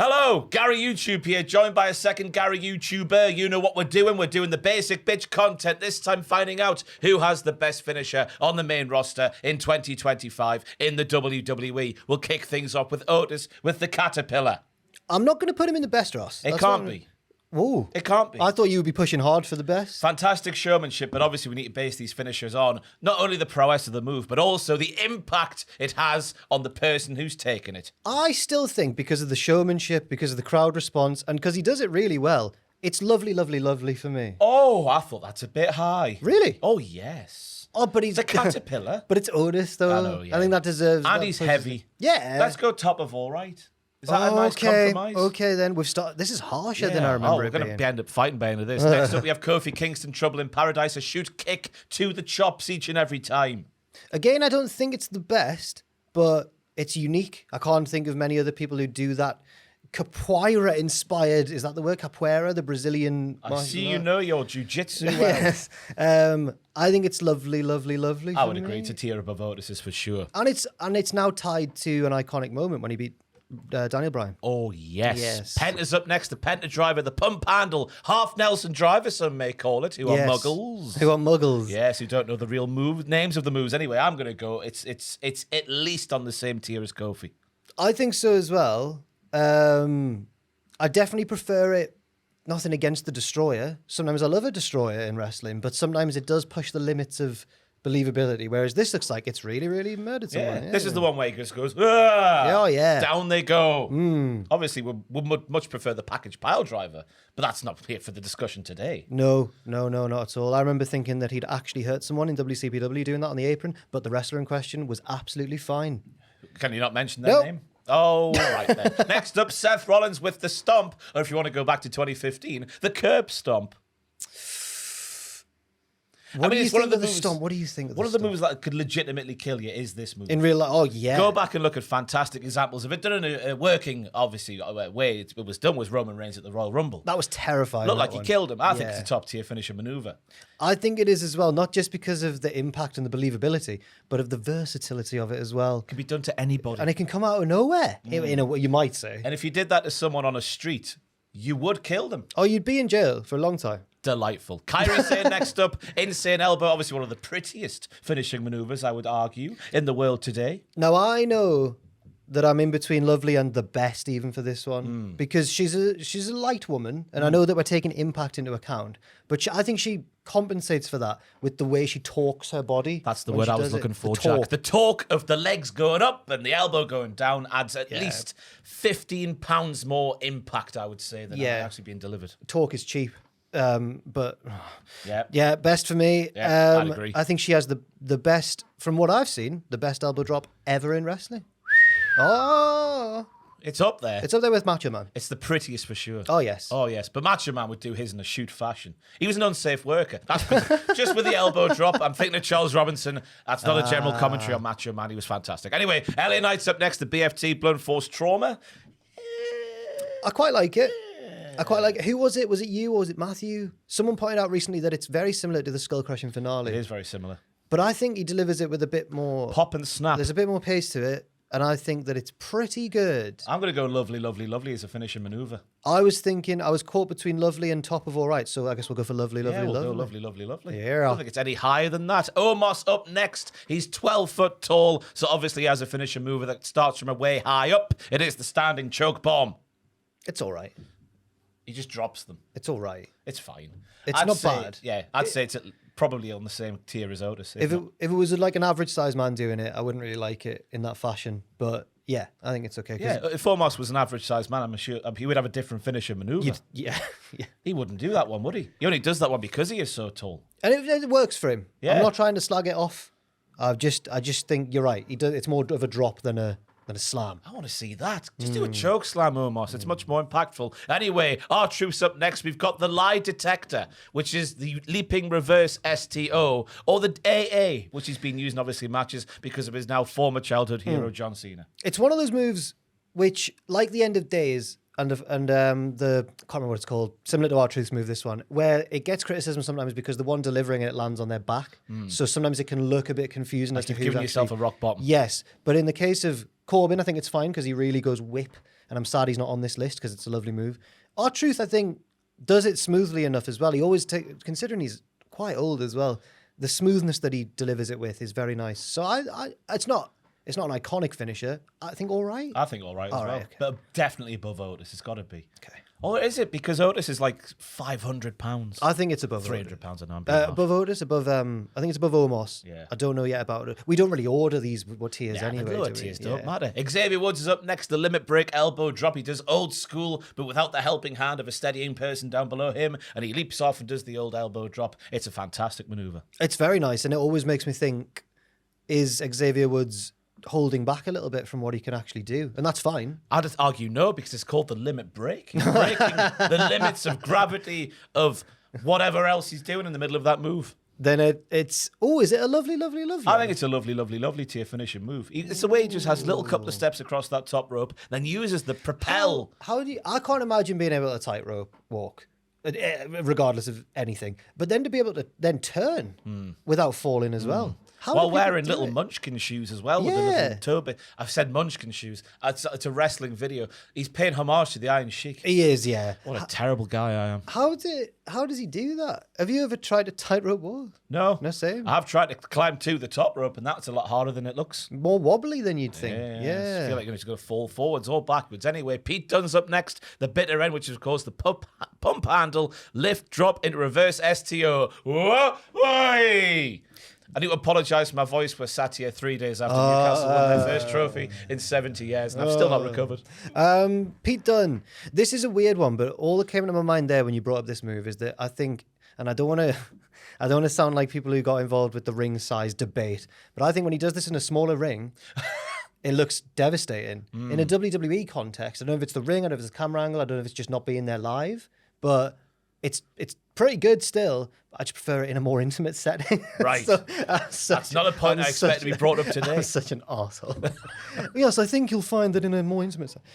Hello, Gary YouTube here, joined by a second Gary YouTuber. You know what we're doing. We're doing the basic bitch content, this time finding out who has the best finisher on the main roster in 2025 in the WWE. We'll kick things off with Otis with the Caterpillar. I'm not going to put him in the best, Ross. It can't be. Ooh. It can't be. I thought you would be pushing hard for the best. Fantastic showmanship, but obviously we need to base these finishers on not only the prowess of the move, but also the impact it has on the person who's taken it. I still think because of the showmanship, because of the crowd response, and because he does it really well, it's lovely, lovely, lovely for me. Oh, I thought that's a bit high. Really? Oh, yes. Oh, but he's the Caterpillar. But it's Otis, though. I know, yeah. I think that deserves. And he's heavy. Yeah. Let's go top of all right. Is that a nice compromise? Okay, then we've started. This is harsher than I remember. We're going to end up fighting by the end of this. Next up, we have Kofi Kingston, Trouble in Paradise, a shoot kick to the chops each and every time. Again, I don't think it's the best, but it's unique. I can't think of many other people who do that. Capoeira inspired, is that the word? Capoeira, the Brazilian. I see you know your jiu-jitsu well. Yes. I think it's lovely, lovely, lovely. I would agree. It's a tier above Otis for sure. And it's now tied to an iconic moment when he beat Daniel Bryan. Oh, yes. Penta's up next, the Penta driver, the pump handle, half Nelson driver, some may call it, who are muggles. Who are muggles. Yes, who don't know the real names of the moves. Anyway, I'm going to go, it's at least on the same tier as Kofi. I think so as well. I definitely prefer it. Nothing against the Destroyer. Sometimes I love a Destroyer in wrestling, but sometimes it does push the limits of believability, whereas this looks like it's really, really murdered someone. Yeah. This is the one where he just goes, oh yeah, down they go. Obviously, we would much prefer the package pile driver, but that's not here for the discussion today. No, not at all. I remember thinking that he'd actually hurt someone in WCPW doing that on the apron, but the wrestler in question was absolutely fine. Can you not mention their name? Oh, all right then. Next up, Seth Rollins with the stomp, or if you want to go back to 2015, the curb stomp. What do you think of the stomp? What do you think of the One of the moves that could legitimately kill you is this move. In real life, oh yeah. Go back and look at fantastic examples of it done in a working, obviously, way it was done was Roman Reigns at the Royal Rumble. That was terrifying. Looked like he killed him. I think it's a top tier finisher maneuver. I think it is as well, not just because of the impact and the believability, but of the versatility of it as well. It can be done to anybody. And it can come out of nowhere, in a way, you might say. And if you did that to someone on a street, you would kill them. Oh, you'd be in jail for a long time. Delightful. Kairi Sane next up. Insane elbow. Obviously one of the prettiest finishing maneuvers, I would argue, in the world today. Now, I know that I'm in between lovely and the best even for this one. Because she's a light woman. And I know that we're taking impact into account. But I think she compensates for that with the way she talks her body. That's the word I was looking for, Jack. The torque of the legs going up and the elbow going down adds at least 15 pounds more impact, I would say, than actually being delivered. Torque is cheap. But yeah, best for me. I'd agree. I think she has the best, from what I've seen, the best elbow drop ever in wrestling. It's up there. It's up there with Macho Man. It's the prettiest for sure. Oh, yes. Oh, yes. But Macho Man would do his in a shoot fashion. He was an unsafe worker. That's just with the elbow drop. I'm thinking of Charles Robinson. That's not a general commentary on Macho Man. He was fantastic. Anyway, LA Knight's up next. The BFT, Blunt Force Trauma. I quite like it. Who was it? Was it you or was it Matthew? Someone pointed out recently that it's very similar to the Skull Crushing finale. It is very similar. But I think he delivers it with a bit more... pop and snap. There's a bit more pace to it. And I think that it's pretty good. I'm going to go lovely, lovely, lovely as a finishing maneuver. I was caught between lovely and top of all right. So I guess we'll go for lovely, lovely, we'll lovely. Go lovely, lovely, lovely. Yeah. I don't think it's any higher than that. Omos up next. He's 12 foot tall. So obviously he has a finishing maneuver that starts from a way high up. It is the standing choke bomb. It's all right. He just drops them. It's all right. It's fine. It's not bad. Yeah, I'd say it's probably on the same tier as Otis. If it was like an average sized man doing it, I wouldn't really like it in that fashion. But yeah, I think it's okay. Yeah, if Omos was an average sized man, I'm sure he would have a different finisher maneuver. Yeah. He wouldn't do that one, would he? He only does that one because he is so tall. And it works for him. Yeah. I'm not trying to slag it off. I just think you're right. It's more of a drop than a slam. I want to see that. Just do a choke slam, Omos. It's much more impactful. Anyway, our troops up next. We've got the lie detector, which is the leaping reverse STO, or the AA, which he's been using obviously in matches because of his now former childhood hero, John Cena. It's one of those moves which, like the End of Days and the I can't remember what it's called, similar to our truths move, this one, where it gets criticism sometimes because the one delivering it lands on their back. So sometimes it can look a bit confusing as to who's giving yourself a rock bottom. Yes, but in the case of Corbin, I think it's fine because he really goes whip, and I'm sad he's not on this list because it's a lovely move. R-Truth, I think, does it smoothly enough as well. He always considering he's quite old as well, the smoothness that he delivers it with is very nice. So it's not an iconic finisher. I think all right. I think all right as well. Okay. But definitely above Otis. It's got to be. Okay. Or is it? Because Otis is like £500. I think it's above £300 I know. above Otis, above I think it's above Omos. Yeah. I don't know yet about it. We don't really order these what tiers anyway. The do lower we? tiers don't matter. Xavier Woods is up next. The limit break elbow drop. He does old school, but without the helping hand of a steadying person down below him, and he leaps off and does the old elbow drop. It's a fantastic maneuver. It's very nice, and it always makes me think: is Xavier Woods holding back a little bit from what he can actually do? And that's fine. I'd argue no, because it's called the limit break. He's breaking the limits of gravity of whatever else he's doing in the middle of that move. Then it's is it a lovely? I think it's a lovely tier finishing move. It's the way he just has a little couple of steps across that top rope, then uses the propel. How do you? I can't imagine being able to tightrope walk, regardless of anything. But then to be able to then turn without falling as well. How While do people wearing do little it? munchkin shoes as well with a Yeah. little toe bit. I've said munchkin shoes. It's a wrestling video. He's paying homage to the Iron Sheik. He is, yeah. What a terrible guy I am. How does he do that? Have you ever tried a tightrope walk? No. No, same. I've tried to climb to the top rope, and that's a lot harder than it looks. More wobbly than you'd think. I Yeah. feel like you're just going to fall forwards or backwards. Anyway, Pete Dunne's up next. The bitter end, which is, of course, the pump handle, lift, drop into reverse STO. Whoa, whoa. I need to apologise for my voice. We're sat here 3 days after Newcastle won their first trophy in 70 years, and I've still not recovered. Pete Dunne. This is a weird one, but all that came into my mind there when you brought up this move is that I think, and I don't want to sound like people who got involved with the ring size debate, but I think when he does this in a smaller ring, it looks devastating. In a WWE context, I don't know if it's the ring, I don't know if it's the camera angle, I don't know if it's just not being there live, but it's pretty good still. I just prefer it in a more intimate setting. Right. That's not a point I expect to be brought up today. I'm such an arsehole. Yes, I think you'll find that in a more intimate setting.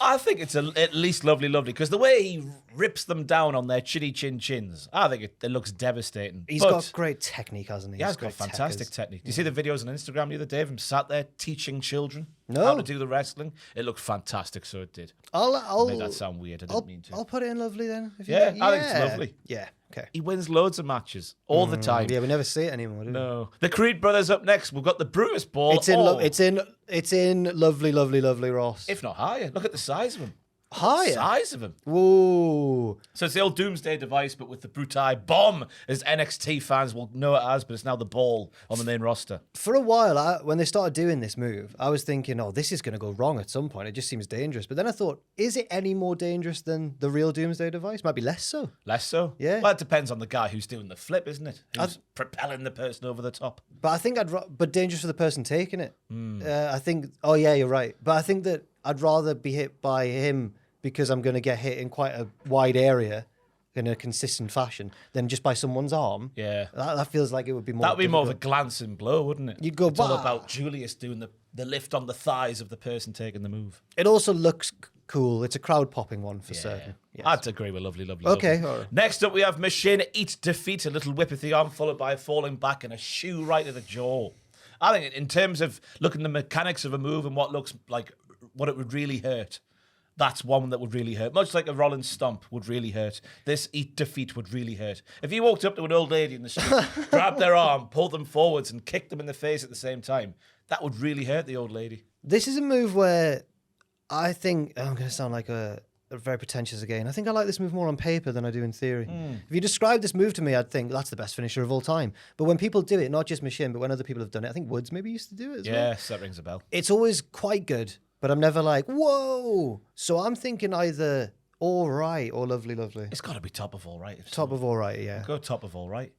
I think it's at least lovely, because the way he rips them down on their chinny chin chins, I think it looks devastating. He's got great technique, hasn't he? Yeah, he's got fantastic technique. Do you see the videos on Instagram the other day of him sat there teaching children No. how to do the wrestling? It looked fantastic, so it did. I'll Made that sound weird. I didn't mean to. I'll put it in lovely then. If Yeah, I think it's lovely. Yeah, okay. He wins loads of matches all the time. Yeah, we never see it anymore, do we? No. The Creed brothers up next. We've got the Brutus Ball. It's in lovely Ross. If not higher. Look at the size of him. Higher? Size of him. Whoa. So it's the old Doomsday device, but with the Brutai bomb, as NXT fans will know it as, but it's now the ball on the main roster. For a while, when they started doing this move, I was thinking, oh, this is going to go wrong at some point. It just seems dangerous. But then I thought, is it any more dangerous than the real Doomsday device? Might be less so. Less so? Yeah. Well, it depends on the guy who's doing the flip, isn't it? Who's propelling the person over the top. But I think but dangerous for the person taking it. I think, oh yeah, you're right. But I think that I'd rather be hit by him because I'm going to get hit in quite a wide area in a consistent fashion than just by someone's arm. Yeah. That feels like it would be more. That would be more of a difficult. glancing blow, wouldn't it? You'd go, it's all bah. about Julius doing the lift on the thighs of the person taking the move. It also looks cool. It's a crowd popping one for certain. Yes. I'd agree with lovely. Okay, lovely. all right. Next up, we have Machine Eat Defeat, a little whip of the arm followed by a falling back and a shoe right to the jaw. I think in terms of looking at the mechanics of a move and what looks like what it would really hurt, that's one that would really hurt. Much like a Rollins stomp would really hurt. This Eat Defeat would really hurt. If you walked up to an old lady in the street, grabbed their arm, pulled them forwards and kicked them in the face at the same time, that would really hurt the old lady. This is a move where I think, I'm going to sound like a very pretentious again. I think I like this move more on paper than I do in theory. If you describe this move to me, I'd think that's the best finisher of all time. But when people do it, not just Machine, but when other people have done it, I think Woods maybe used to do it as well. Yes, that rings a bell. It's always quite good, but I'm never like, whoa. So I'm thinking either all right or lovely. It's got to be top of all right. Top of all right, yeah. Go top of all right.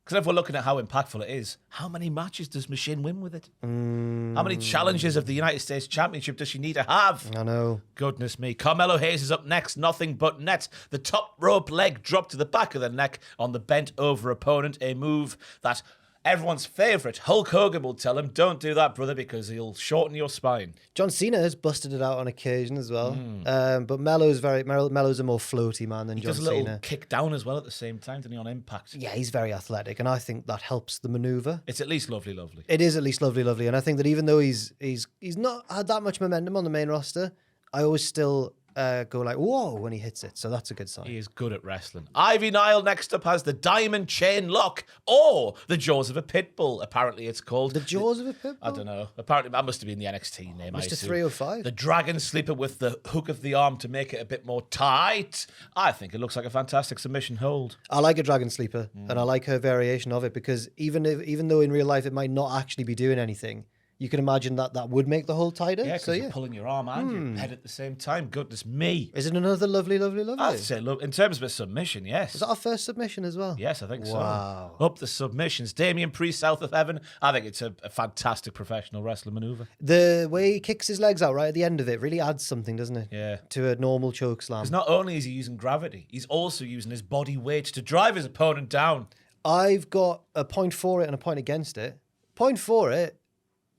Because if we're looking at how impactful it is, how many matches does Machine win with it? How many challenges of the United States Championship does she need to have? I know. Goodness me. Carmelo Hayes is up next. Nothing but net. The top rope leg drop to the back of the neck on the bent over opponent. A move that everyone's favourite, Hulk Hogan, will tell him, don't do that, brother, because he'll shorten your spine. John Cena has busted it out on occasion as well. But Mello's a more floaty man than He John does a little Cena. kick down as well at the same time, doesn't he, on Impact? Yeah, he's very athletic, and I think that helps the maneuver. It's at least lovely, lovely. It is at least lovely, and I think that even though he's not had that much momentum on the main roster, I always still go like, whoa, when he hits it. So that's a good sign. He is good at wrestling. Ivy Nile next up has the Diamond Chain Lock, or the Jaws of a Pit Bull, apparently it's called. The Jaws of a Pit Bull? I don't know. Apparently, that must have been the NXT name. Mr. I assume. 305. The Dragon Sleeper with the hook of the arm to make it a bit more tight. I think it looks like a fantastic submission hold. I like a Dragon Sleeper, and I like her variation of it, because even though in real life it might not actually be doing anything, you can imagine that would make the hold tighter. Yeah, because you're pulling your arm and your head at the same time. Goodness me. Is it another lovely? I'd say, look, in terms of a submission, yes. Is that our first submission as well? Yes, I think Wow. so. Up the submissions. Damien Priest, South of Heaven. I think it's a fantastic professional wrestling maneuver. The way he kicks his legs out right at the end of it really adds something, doesn't it? Yeah. To a normal choke slam. Because not only is he using gravity, he's also using his body weight to drive his opponent down. I've got a point for it and a point against it. Point for it,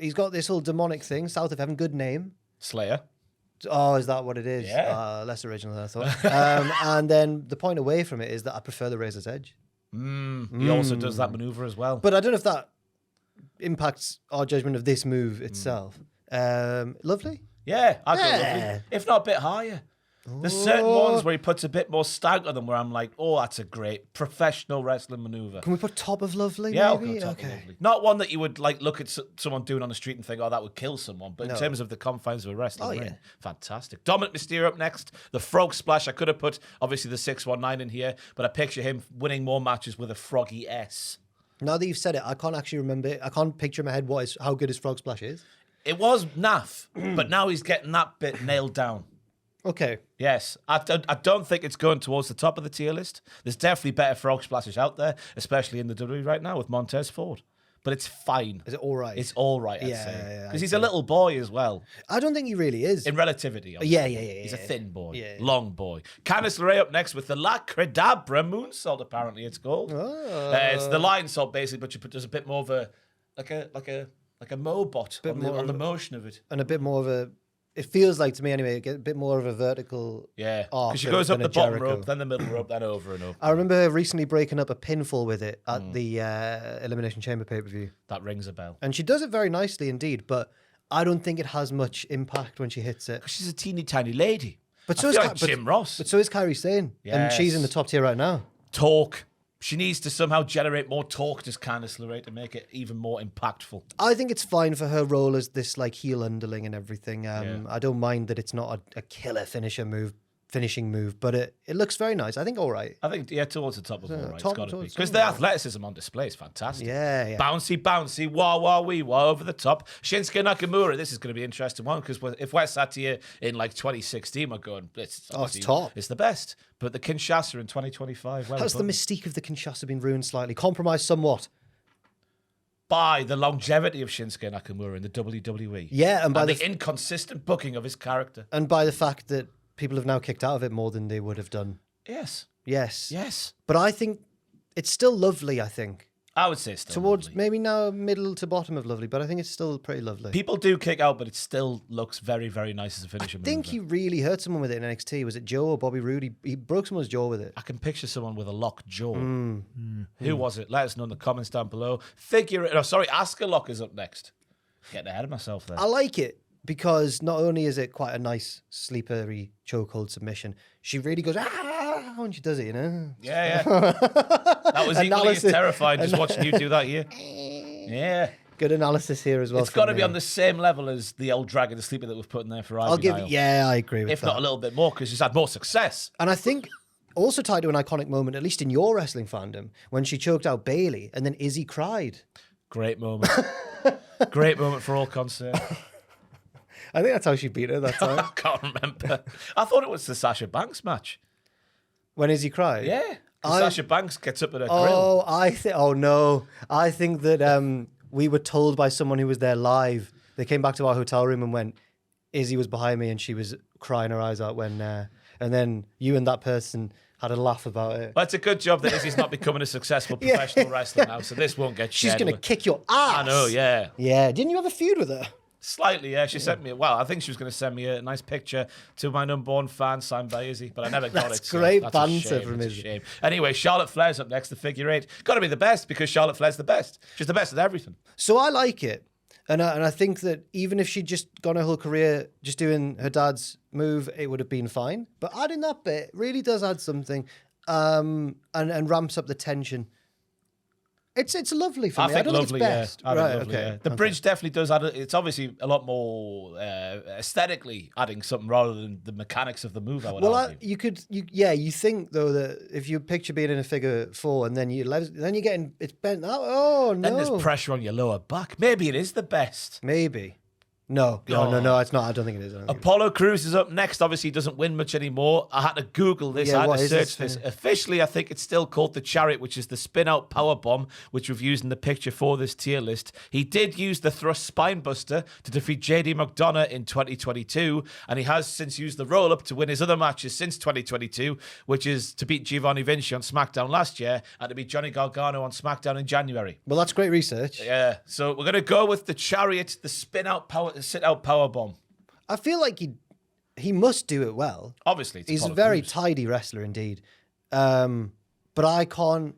he's got this whole demonic thing, South of Heaven, good name. Slayer. Oh, is that what it is? Yeah. Less original than I thought. And then the point away from it is that I prefer the Razor's Edge. He also does that maneuver as well. But I don't know if that impacts our judgment of this move itself. Lovely. Yeah, I go Yeah. lovely. If not a bit higher. There's certain ones where he puts a bit more stank on them where I'm like, oh, that's a great professional wrestling maneuver. Can we put top of lovely? Yeah, I'll maybe? go top of lovely. Not one that you would like look at someone doing on the street and think, oh, that would kill someone. But in terms of the confines of a wrestling ring, fantastic. Dominic Mysterio up next. The frog splash. I could have put obviously the 619 in here, but I picture him winning more matches with a froggy S. Now that you've said it, I can't actually remember it. I can't picture in my head how good his frog splash is. It was naff, but now he's getting that bit nailed down. Okay. Yes, I don't think it's going towards the top of the tier list. There's definitely better frog splashes out there, especially in the WWE right now with Montez Ford. But it's fine. Is it all right? It's all right, I'd Yeah, say. yeah, Because he's a little boy as well. I don't think he really is. In relativity. Obviously. Yeah. He's a thin boy. Yeah. Long boy. Candice LeRae up next with the Lacradabra moonsault, apparently it's called. It's the lion salt, basically, but there's a bit more of a, like a mobot on the motion of it. And a bit more of a, it feels like to me anyway, a bit more of a vertical Yeah, arc because she goes up than the a bottom Jericho. rope, then the middle rope, then over and over. I remember recently breaking up a pinfall with it at the Elimination Chamber pay-per-view. That rings a bell. And she does it very nicely indeed, but I don't think it has much impact when she hits it. She's a teeny tiny lady. But I so feel is like Jim Ross. But so is Kairi Sane. And she's in the top tier right now. Talk. She needs to somehow generate more talk, does Candice LeRae, to make it even more impactful. I think it's fine for her role as this like heel underling and everything. I don't mind that it's not a killer finishing move, but it looks very nice. I think all right. I think, towards the top of all right. It's top got to be. towards Because all the right. athleticism on display is fantastic. Yeah. Bouncy, wah, wee, wah, over the top. Shinsuke Nakamura, this is going to be an interesting one, because if we're sat here in like 2016, we're going, it's top. It's the best. But the Kinshasa in 2025, well How's the done. mystique of the Kinshasa been ruined slightly? Compromised somewhat. By the longevity of Shinsuke Nakamura in the WWE. Yeah, and by the inconsistent booking of his character. And by the fact that people have now kicked out of it more than they would have done. Yes. Yes. But I think it's still lovely, I think. I would say still Towards lovely. maybe now middle to bottom of lovely, but I think it's still pretty lovely. People do kick out, but it still looks very, very nice as a finisher I think maneuver. he really hurt someone with it in NXT. Was it Joe or Bobby Roode? He broke someone's jaw with it. I can picture someone with a locked jaw. Who was it? Let us know in the comments down below. Asuka Lock is up next. Getting ahead of myself there. I like it because not only is it quite a nice sleepery chokehold submission, she really goes when she does it, you know? Yeah. That was equally as Analysis. terrifying just watching you do that here. Yeah. Good analysis here as well. It's got to be on the same level as the old Dragon the Sleeper that we've put in there for Ivy I'll give Nile. I agree with If that. not a little bit more, because she's had more success. And I think also tied to an iconic moment, at least in your wrestling fandom, when she choked out Bailey and then Izzy cried. Great moment. Great moment for all concerned. I think that's how she beat her that time. I can't remember. I thought it was the Sasha Banks match. When Izzy cried? Yeah. 'Cause Sasha Banks gets up at her grill. Oh no. I think that we were told by someone who was there live. They came back to our hotel room and went, Izzy was behind me and she was crying her eyes out when, and then you and that person had a laugh about it. Well, it's a good job that Izzy's not becoming a successful professional wrestler now, so this won't get shared. She's going to kick your ass. I know, yeah. Yeah. Didn't you have a feud with her? Slightly, yeah. She sent me, I think she was going to send me a nice picture to my number one fan signed by Izzy, but I never got it. That's great that's banter from Izzy. Izzy. Anyway, Charlotte Flair's up next, the figure eight. Got to be the best because Charlotte Flair's the best. She's the best at everything. So I like it. And I think that even if she'd just gone her whole career just doing her dad's move, it would have been fine. But adding that bit really does add something and ramps up the tension. It's lovely for me. I don't lovely, think it's best. yeah. I think Right, lovely, okay. yeah. The bridge definitely does add. It's obviously a lot more aesthetically adding something rather than the mechanics of the move. I would argue. You think though that if you picture being in a figure four and then you're getting it's bent out. Oh no! Then there's pressure on your lower back. Maybe it is the best. Maybe. No, it's not. I don't think it is. Apollo Crews is up next. Obviously, he doesn't win much anymore. I had to Google this. I had to search this. Officially, I think it's still called the Chariot, which is the spin-out power bomb, which we've used in the picture for this tier list. He did use the thrust spinebuster to defeat JD McDonough in 2022, and he has since used the roll-up to win his other matches since 2022, which is to beat Giovanni Vinci on SmackDown last year and to beat Johnny Gargano on SmackDown in January. Well, that's great research. Yeah, so we're going to go with the Chariot, the sit-out power bomb. I feel like he must do it well. Obviously, he's Apollo a very Crews. tidy wrestler indeed. But I can't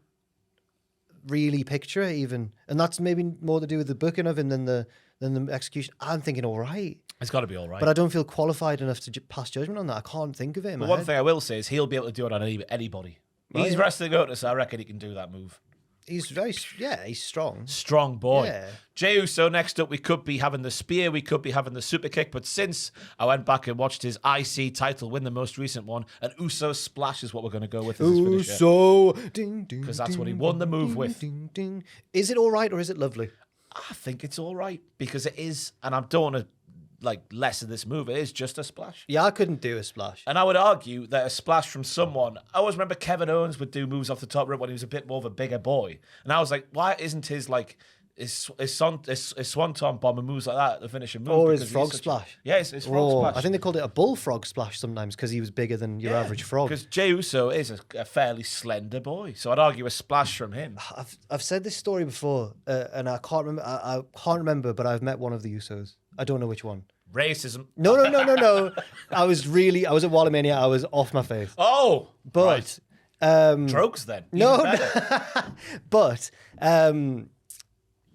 really picture it even, and that's maybe more to do with the booking of him than the execution. I'm thinking all right. It's got to be all right. But I don't feel qualified enough to pass judgment on that. I can't think of it in my One head. thing I will say is he'll be able to do it on anybody. He's wrestling Otis, so I reckon he can do that move. He's he's strong. Strong boy. Yeah. Jey Uso, next up, we could be having the spear, we could be having the super kick, but since I went back and watched his IC title win, the most recent one, an Uso splash is what we're going to go with as his finisher. Uso, because that's what he won the move with. Is it all right or is it lovely? I think it's all right because it is, and I don't want to less of this move. It is just a splash. Yeah, I couldn't do a splash. And I would argue that a splash from someone, I always remember Kevin Owens would do moves off the top rope when he was a bit more of a bigger boy. And I was like, why isn't his swanton bomb and moves like that the finishing move? Or his frog splash. Yeah, his frog splash. I think they called it a bullfrog splash sometimes because he was bigger than your average frog. Because Jey Uso is a fairly slender boy. So I'd argue a splash from him. I've said this story before and I can't remember. I can't remember, but I've met one of the Usos. I don't know which one. Racism. No. I was at Wallermania. I was off my face. Oh, but right. Drugs then. No. But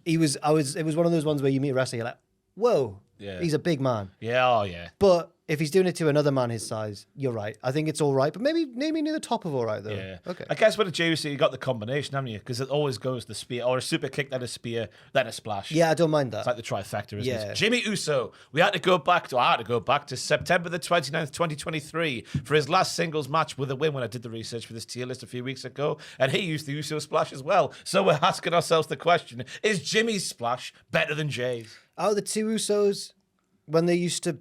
it was one of those ones where you meet a wrestler, you're like, whoa, he's a big man. Yeah, oh yeah. But if he's doing it to another man his size, you're right. I think it's all right, but maybe near the top of all right though. Yeah. Okay. I guess with a Jey Uso, you got the combination, haven't you? Because it always goes the spear or a super kick, then a spear, then a splash. Yeah, I don't mind that. It's like the trifecta, isn't Yeah. it? Jimmy Uso. I had to go back to September the 29th, 2023 for his last singles match with a win when I did the research for this tier list a few weeks ago. And he used the Uso splash as well. So we're asking ourselves the question, is Jimmy's splash better than Jay's? Oh, the two Usos, when they used to...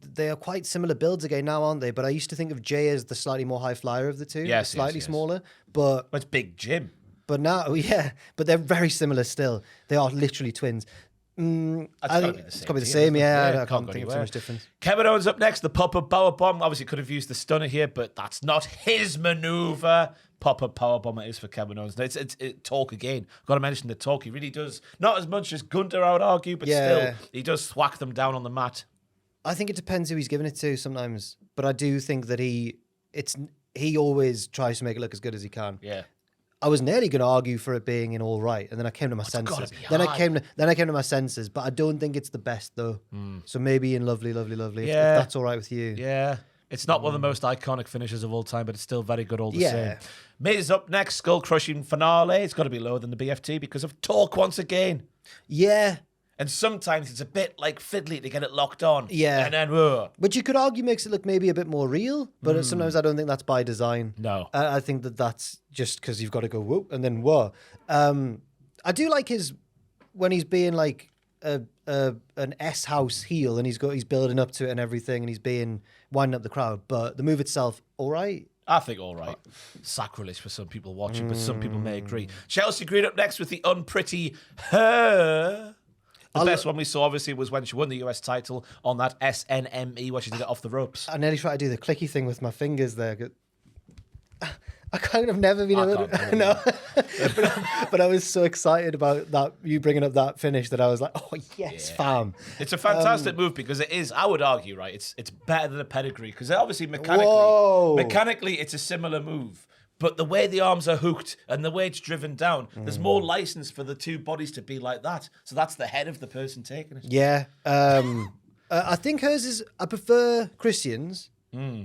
They are quite similar builds again now, aren't they? But I used to think of Jay as the slightly more high flyer of the two. Yes, slightly yes. smaller. But It's Big Jim. But now, yeah, but they're very similar still. They are literally twins. I think it's got to be the same, yeah. I can't think of so much difference. Kevin Owens up next, the pop-up power bomb. Obviously could have used the stunner here, but that's not his maneuver. Pop-up power bomb it is for Kevin Owens. It's talk again. Got to mention the talk. He really does. Not as much as Gunter, I would argue, but still, he does thwack them down on the mat. I think it depends who he's giving it to sometimes, but I do think that he always tries to make it look as good as he can. Yeah. I was nearly going to argue for it being an all right, and then I came to my senses. Then I came to my senses, but I don't think it's the best though. So maybe in lovely, lovely, lovely. Yeah. If that's all right with you. Yeah. It's not one of the most iconic finishes of all time, but it's still very good all the Yeah. same. Miz up next, skull-crushing finale. It's got to be lower than the BFT because of talk once again. Yeah. And sometimes it's a bit like fiddly to get it locked on. Yeah. And then, whoa. Which you could argue makes it look maybe a bit more real, but sometimes I don't think that's by design. No. I think that's just because you've got to go whoop and then whoa. I do like when he's being like an S-house heel and he's building up to it and everything and he's winding up the crowd, but the move itself, all right. I think all right. Sacrilege for some people watching, but some people may agree. Chelsea Green up next with the unpretty her. The best one we saw, obviously, was when she won the US title on that SNME, where she did it off the ropes. I nearly tried to do the clicky thing with my fingers there. I kind of never been able to. No. but I was so excited about that, you bringing up that finish, that I was like, oh, yes, fam. It's a fantastic move because it is, I would argue, right, it's better than a pedigree because obviously mechanically it's a similar move. But the way the arms are hooked and the way it's driven down, there's more license for the two bodies to be like that. So that's the head of the person taking it. Yeah. I think hers is, I prefer Christian's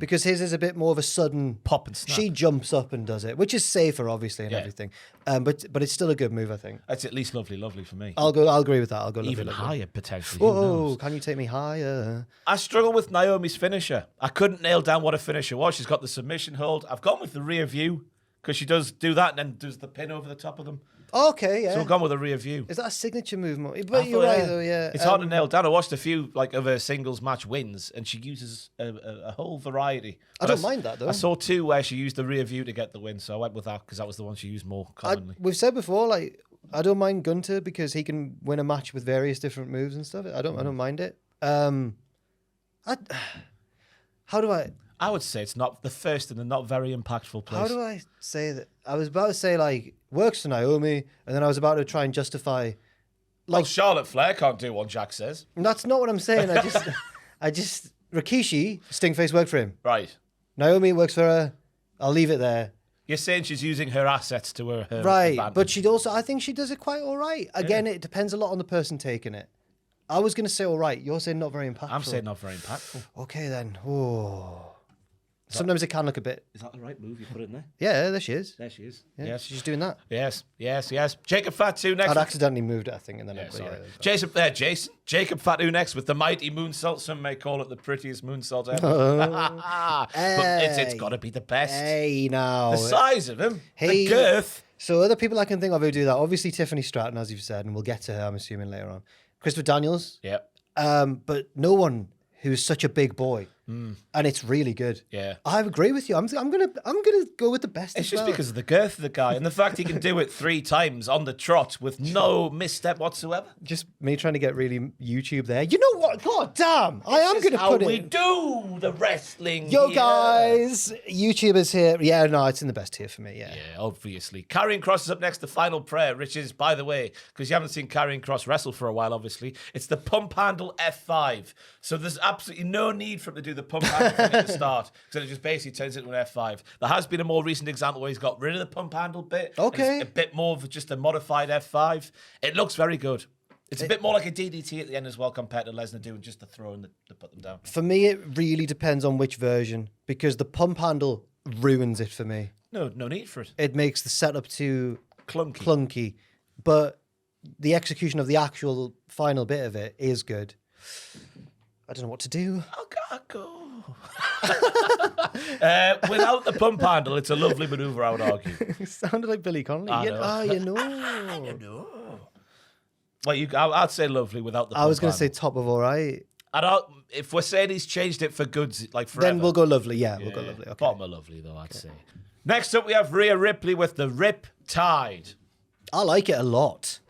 because his is a bit more of a sudden pop and snap. She jumps up and does it, which is safer, obviously, and everything. But it's still a good move, I think. It's at least lovely for me. I'll agree with that. I'll go even lovely. Higher, potentially. Whoa, can you take me higher? I struggle with Naomi's finisher. I couldn't nail down what a finisher was. She's got the submission hold. I've gone with the rear view because she does do that and then does the pin over the top of them. Okay, yeah. So I've gone with a rear view. Is that a signature move? But you're right, though, yeah. It's hard to nail down. I watched a few of her singles match wins, and she uses a whole variety. I don't mind that, though. I saw two where she used the rear view to get the win, so I went with that because that was the one she used more commonly. We've said before, I don't mind Gunter because he can win a match with various different moves and stuff. I don't mind it. How do I... I would say it's not the first in a not very impactful place. How do I say that? I was about to say, works for Naomi, and then I was about to try and justify... Well, Charlotte Flair can't do one, Jack says. That's not what I'm saying. Rikishi, Stingface worked for him. Right. Naomi works for her. I'll leave it there. You're saying she's using her assets to her right, advantage. But I think she does it quite all right. Again, it depends a lot on the person taking it. I was going to say all right. You're saying not very impactful. I'm saying not very impactful. Okay, then. Oh. Sometimes it can look a bit... Is that the right move you put in there? Yeah, there she is. There she is. Yeah, Yes. she's doing that. Yes. Jacob Fatu next. I'd accidentally moved it, I think, and then... Jacob Fatu next with the mighty moonsault. Some may call it the prettiest moonsault ever. But it's got to be the best. Hey, now. The size of him. Hey. The girth. So other people I can think of who do that. Obviously, Tiffany Stratton, as you've said, and we'll get to her, I'm assuming, later on. Christopher Daniels. Yep. But no one who's such a big boy. And it's really good. Yeah. I agree with you. I'm gonna go with the best. It's just because of the girth of the guy and the fact he can do it 3 times on the trot with no misstep whatsoever. Just me trying to get really YouTube there. You know what? God damn! I am gonna put it. How we do the wrestling. Yo, here. guys, YouTubers here. Yeah, no, it's in the best tier for me. Yeah. Yeah, obviously. Karrion Kross is up next. The final prayer, which is, by the way, because you haven't seen Karrion Kross wrestle for a while, obviously, it's the pump handle F5. So there's absolutely no need for him to do the pump handle thing at the start, because it just basically turns into an F5. There has been a more recent example where he's got rid of the pump handle bit. Okay. It's a bit more of just a modified F5. It looks very good. It's a bit more like a DDT at the end as well, compared to Lesnar doing just the throw and the put them down. For me, it really depends on which version, because the pump handle ruins it for me. No need for it. It makes the setup too clunky. But the execution of the actual final bit of it is good. I don't know what to do. I'll go. Without the pump handle, it's a lovely maneuver, I would argue. It sounded like Billy Connolly. I know. I know. Well, I'd say lovely without the pump handle. I was going to say top of all right. If we're saying he's changed it for good, like forever. Then we'll go lovely. Yeah, we'll go lovely. Okay. Bottom of lovely, though, I'd say. Next up, we have Rhea Ripley with the Rip Tide. I like it a lot.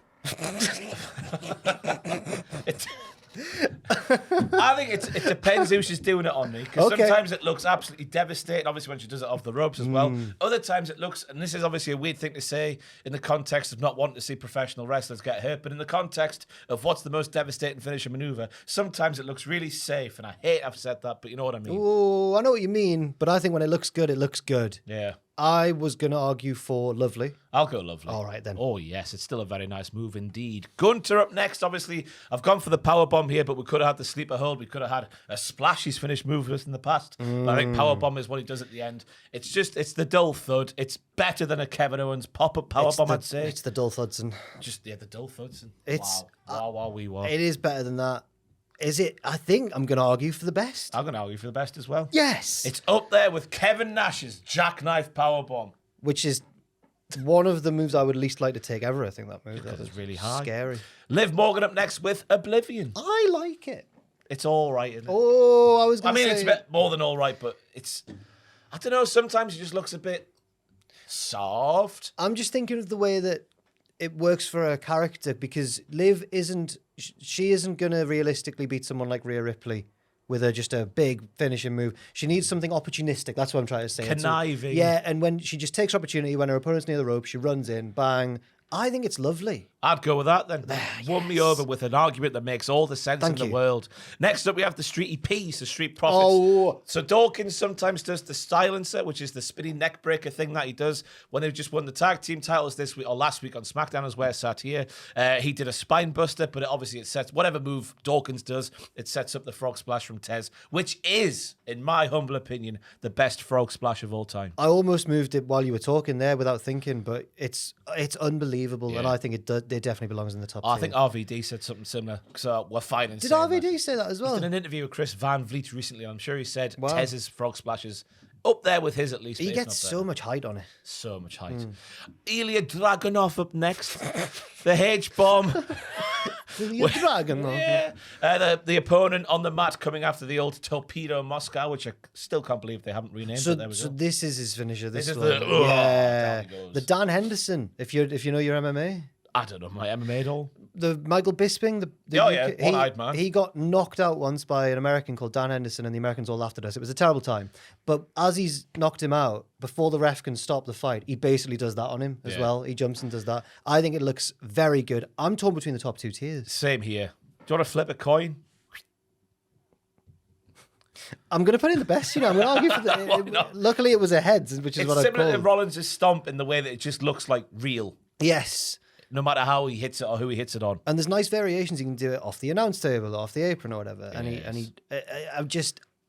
I think it depends who she's doing it on me, because sometimes it looks absolutely devastating, obviously when she does it off the ropes as well. Other times it looks, and this is obviously a weird thing to say in the context of not wanting to see professional wrestlers get hurt, but in the context of what's the most devastating finisher maneuver, sometimes it looks really safe, and I hate I've said that, but you know what I mean. Oh, I know what you mean, but I think when it looks good, it looks good. Yeah. I was going to argue for lovely. I'll go lovely. All right, then. Oh, yes. It's still a very nice move indeed. Gunter up next, obviously. I've gone for the powerbomb here, but we could have had the sleeper hold. We could have had a splash he's finished move with us in the past. But I think powerbomb is what he does at the end. It's the dull thud. It's better than a Kevin Owens pop-up powerbomb, I'd say. It's the dull thudson. The dull thudson. It's... Wow. It is better than that. Is it? I think I'm going to argue for the best. I'm going to argue for the best as well. Yes. It's up there with Kevin Nash's jackknife powerbomb. Which is one of the moves I would least like to take ever, I think, that move. Because it's really hard. Scary. Liv Morgan up next with Oblivion. I like it. It's all right, isn't it? Oh, I was going to say... it's a bit more than all right, but it's... I don't know, sometimes it just looks a bit soft. I'm just thinking of the way that it works for her character because Liv she isn't going to realistically beat someone like Rhea Ripley with just a big finishing move. She needs something opportunistic. That's what I'm trying to say. Conniving. Yeah, and when she just takes her opportunity, when her opponent's near the rope, she runs in, bang. I think it's lovely. I'd go with that then. Won me over with an argument that makes all the sense in the world. Next up, we have the Streety P's, the Street Profits. Oh. So Dawkins sometimes does the silencer, which is the spinning neck breaker thing that he does when they've just won the tag team titles this week or last week on SmackDown as where sat here. He did a spine buster, but it sets whatever move Dawkins does, it sets up the frog splash from Tez, which is, in my humble opinion, the best frog splash of all time. I almost moved it while you were talking there without thinking, but it's unbelievable, and I think it definitely belongs in the top tier. I think RVD said something similar, so we're fine in Did saying RVD that. say that as well? He did an interview with Chris Van Vliet recently. I'm sure he said Tez's frog splashes up there with his at least. He gets so much height on it. So much height. Ilya Dragunov up next. The H-bomb. Ilya Dragunov. Yeah. The opponent on the mat coming after the old Torpedo Moscow, which I still can't believe they haven't renamed. So, but there we go. this is his finisher. This is one. down he goes. The Dan Henderson. If you know your MMA. I don't know my MMA at all. The Michael Bisping, one-eyed man. He got knocked out once by an American called Dan Henderson, and the Americans all laughed at us. It was a terrible time. But as he's knocked him out, before the ref can stop the fight, he basically does that on him as well. He jumps and does that. I think it looks very good. I'm torn between the top two tiers. Same here. Do you want to flip a coin? I'm going to put in the best. I'm going to argue for the. Luckily, it was a heads, which is what I call. It's similar to Rollins' stomp in the way that it just looks like real. Yes. No matter how he hits it or who he hits it on. And there's nice variations. You can do it off the announce table, or off the apron, or whatever. Yes.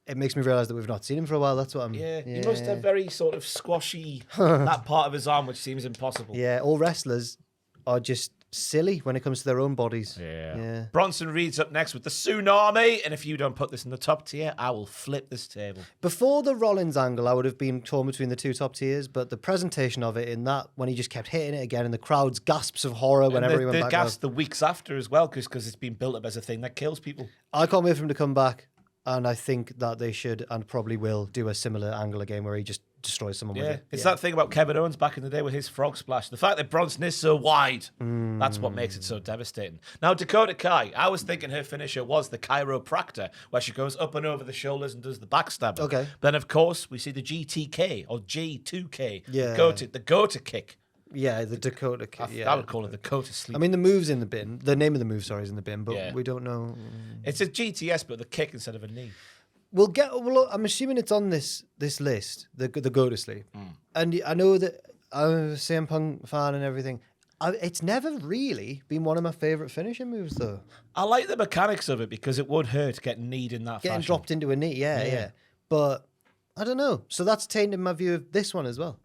It makes me realise that we've not seen him for a while. That's what I'm. Yeah. He must have very sort of squashy that part of his arm, which seems impossible. Yeah, all wrestlers are just silly when it comes to their own bodies. Yeah. Bronson Reed's up next with the Tsunami, and if you don't put this in the top tier, I will flip this table. Before the Rollins angle, I would have been torn between the two top tiers, but the presentation of it in that, when he just kept hitting it again, and the crowd's gasps of horror whenever he went back. The gasps the weeks after as well, because it's been built up as a thing that kills people. I can't wait for him to come back, and I think that they should and probably will do a similar angle again where he just destroys someone with it. It's that thing about Kevin Owens back in the day with his frog splash. The fact that Bronson is so wide, that's what makes it so devastating. Now, Dakota Kai, I was thinking her finisher was the chiropractor, where she goes up and over the shoulders and does the backstabber. Okay. Then, of course, we see the GTK or G2K, Yeah. the go-to kick. Yeah, the Dakota kick. I would call it the Dakota sleep. I mean, the move's in the bin. The name of the move, sorry, is in the bin, but we don't know. It's a GTS, but the kick instead of a knee. Well, I'm assuming it's on this list, the go to sleep. And I know that I'm a CM Punk fan and everything. It's never really been one of my favourite finishing moves, though. I like the mechanics of it because it would hurt getting kneed in that Getting fashion. dropped into a knee, yeah. But I don't know. So that's tainted my view of this one as well.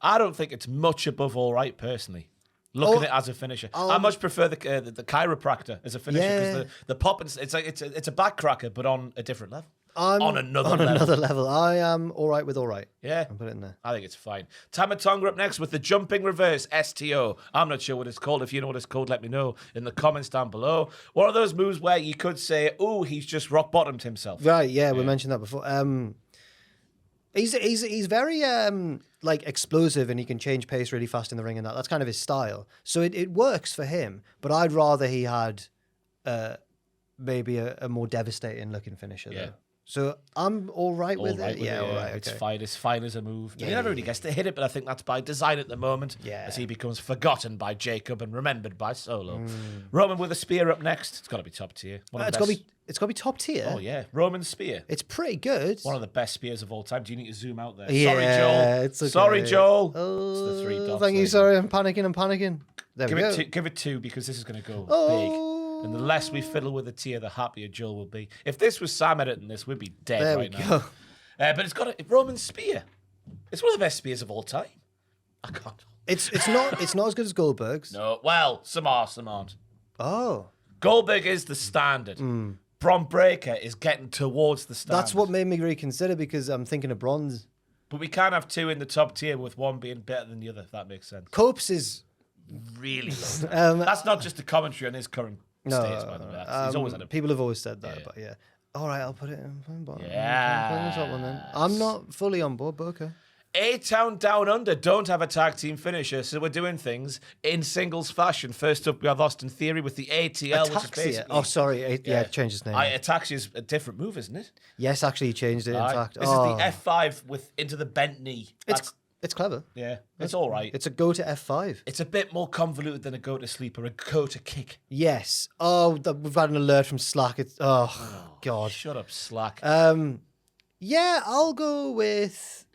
I don't think it's much above all right, personally. Looking at it as a finisher, I much prefer the chiropractor as a finisher because the pop it's a backcracker, but on a different level. On another level. I am all right with all right. Yeah. I'll put it in there. I think it's fine. Tama Tonga up next with the jumping reverse STO. I'm not sure what it's called. If you know what it's called, let me know in the comments down below. One of those moves where you could say, oh, he's just rock bottomed himself. Right, yeah, we mentioned that before. He's very like explosive, and he can change pace really fast in the ring, and that's kind of his style. So it works for him, but I'd rather he had maybe a more devastating looking finisher though. So I'm all right with it. Yeah, all right. It's fine. It's fine as a move. He never really gets to hit it, but I think that's by design at the moment. Yeah. As he becomes forgotten by Jacob and remembered by Solo. Roman with a spear up next. It's got to be top tier. It's got to be top tier. Oh yeah, Roman's spear. It's pretty good. One of the best spears of all time. Do you need to zoom out there? Yeah, sorry, Joel. it's okay. Sorry, Joel. Oh, it's the 3 dots. thank you. Sorry, I'm panicking. There we go. Give it 2 because this is going to go big. And the less we fiddle with the tier, the happier Joel will be. If this was Sam editing this, we'd be dead right now. But it's got a Roman spear. It's one of the best spears of all time. I can't. It's not as good as Goldberg's. No, well, some are, some aren't. Oh, Goldberg is the standard. Bron Breakker is getting towards the standard. That's what made me reconsider, because I'm thinking of bronze. But we can't have 2 in the top tier with one being better than the other, if that makes sense. Copes is really low. That's not just a commentary on his current state, by the way. He's always had a... People have always said that, but yeah. All right, I'll put it in bottom. Yeah. I'll put it in the top one then. I'm not fully on board, but okay. A-Town Down Under don't have a tag team finisher, so we're doing things in singles fashion. First up, we have Austin Theory with the ATL, which is basically... Oh, sorry. Yeah, changed his name. Ataxia's a different move, isn't it? Yes, actually, he changed it, in fact. This is the F5 with into the bent knee. It's clever. Yeah, it's all right. It's a go to F5. It's a bit more convoluted than a go to sleep or a go to kick. Yes. Oh, we've had an alert from Slack. Oh, God. Shut up, Slack. Yeah, I'll go with...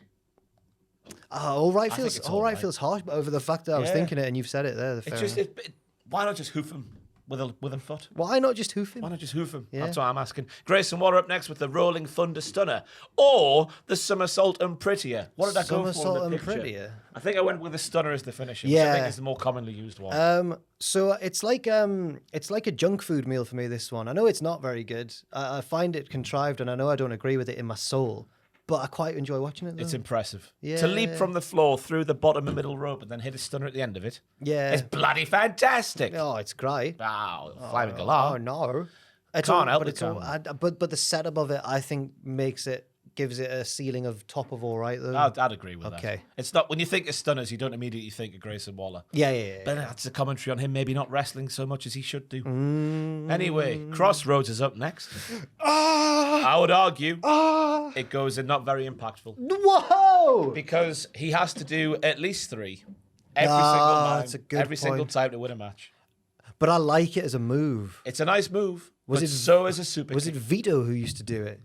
all right feels harsh, but over the fact that I was thinking it and you've said it there. Why not just hoof him with a foot? Why not just hoof him? Why not just hoof him? Yeah. That's what I'm asking. Grayson Waller up next with the Rolling Thunder Stunner or the Somersault and Prettier. What did I go for? Somersault in the and picture? Prettier. I think I went with the Stunner as the finisher, which I think is the more commonly used one. So it's like a junk food meal for me, this one. I know it's not very good. I find it contrived, and I know I don't agree with it in my soul. But I quite enjoy watching it, though. It's impressive. Yeah. To leap from the floor through the bottom and middle rope and then hit a stunner at the end of it. Yeah. It's bloody fantastic. Oh, it's great. Wow. Flaming galah. Oh, no. Can't help it. But the setup of it, I think, gives it a ceiling of top of all right, though. I'd agree with that. Okay. It's not, when you think of stunners, you don't immediately think of Grayson Waller. Yeah. But that's a commentary on him maybe not wrestling so much as he should do. Anyway, Crossroads is up next. I would argue it goes in not very impactful. Whoa! Because he has to do at least 3 every single time, that's a good every single point. time to win a match. But I like it as a move. It's a nice move. So is a super Was kick. it Vito who used to do it?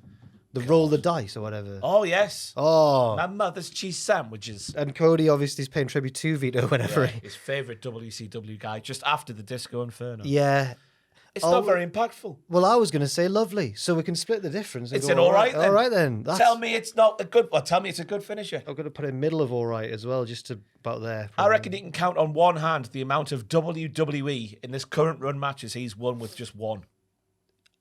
Roll the dice or whatever. Oh, yes. Oh. My mother's cheese sandwiches. And Cody obviously is paying tribute to Vito whenever His favourite WCW guy, just after the Disco Inferno. Yeah. It's not very impactful. Well, I was going to say lovely, so we can split the difference. It's an all right then. All right then. Tell me it's not a good. Well, tell me it's a good finisher. I'm going to put it in middle of all right as well, just to about there. I reckon you can count on one hand the amount of WWE in this current run matches he's won with just one.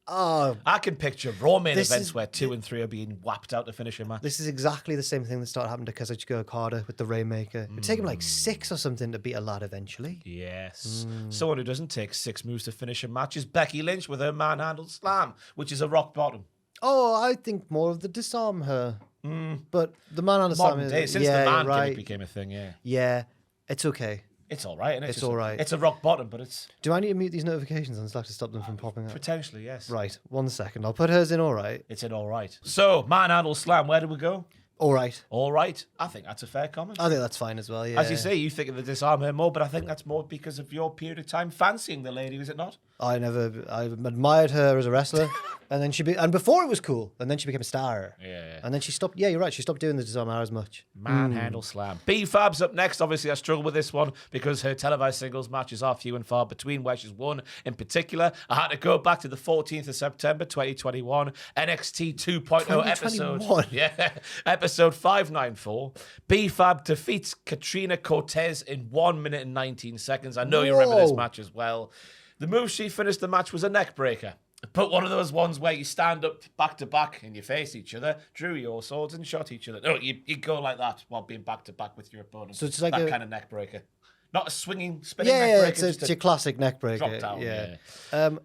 Oh, I can picture Raw main events where 2 and 3 are being whapped out to finish a match. this is exactly the same thing that started happening to Kazuchika Okada with the Rainmaker. It'd take him like 6 or something to beat a lad eventually. Yes. Someone who doesn't take 6 moves to finish a match is Becky Lynch with her manhandle slam, which is a rock bottom. Oh, I think more of the disarm her. But the man on the Modern day, since the man right. gimmick became a thing, Yeah, it's okay. It's all right, isn't it? It's all right. It's a rock bottom, but it's... Do I need to mute these notifications on Slack to stop them from popping up? Potentially, yes. Right, 1 second. I'll put hers in all right. It's in all right. So, manhandle slam, where do we go? All right. All right. I think that's a fair comment. I think that's fine as well, yeah. As you say, you think of the disarm her more, but I think that's more because of your period of time fancying the lady, is it not? I admired her as a wrestler, and then and before it was cool, and then she became a star. Yeah. And then she stopped, you're right, she stopped doing the disarm as much. Manhandle slam. B-Fab's up next. Obviously, I struggle with this one because her televised singles matches are few and far between, where she's won in particular. I had to go back to the 14th of September, 2021, NXT 2.0 episode. Yeah, episode 594. B-Fab defeats Katrina Cortez in 1 minute and 19 seconds. I know you remember this match as well. The move she finished the match was a neck breaker. Put one of those ones where you stand up back to back and you face each other, drew your swords and shot each other. No, you go like that while being back to back with your opponent. So it's like that kind of neck breaker. Not a swinging, spinning neck breaker. It's your classic neck breaker. Drop down, yeah.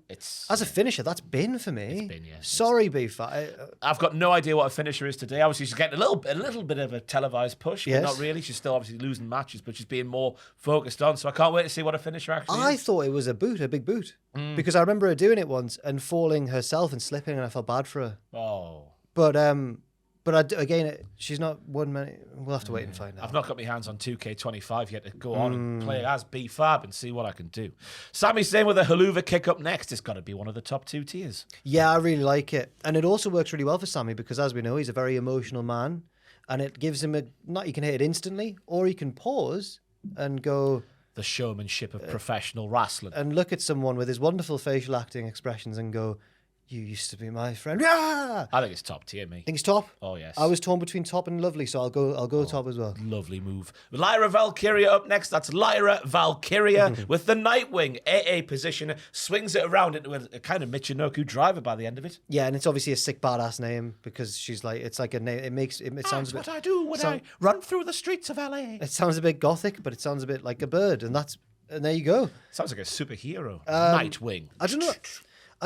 It's as a finisher, that's been for me. It's been, yes. Sorry, B-Fab. I've got no idea what a finisher is today. Obviously, she's getting a little bit of a televised push, yes. but not really. She's still obviously losing matches, but she's being more focused on. So I can't wait to see what a finisher actually I is. thought it was a big boot. Because I remember her doing it once and falling herself and slipping, and I felt bad for her. Oh. But again, she's not won many. We'll have to wait and find out. I've not got my hands on 2K25 yet to go on and play as B-Fab and see what I can do. Sami Zayn with a haluva kick up next. It's got to be one of the top 2 tiers. Yeah, I really like it. And it also works really well for Sami because, as we know, he's a very emotional man. And it gives him he can hit it instantly, or he can pause and go... The showmanship of professional wrestling. And look at someone with his wonderful facial acting expressions and go... You used to be my friend. Yeah! I think it's top tier, me. Think it's top? Oh, yes. I was torn between top and lovely, so I'll go top as well. Lovely move. Lyra Valkyria up next. That's Lyra Valkyria with the Nightwing AA position. Swings it around into a kind of Michinoku driver by the end of it. Yeah, and it's obviously a sick badass name because she's like, it's like a name. It sounds a bit... That's what I do when I run through the streets of LA. It sounds a bit gothic, but it sounds a bit like a bird, and there you go. Sounds like a superhero. Nightwing. I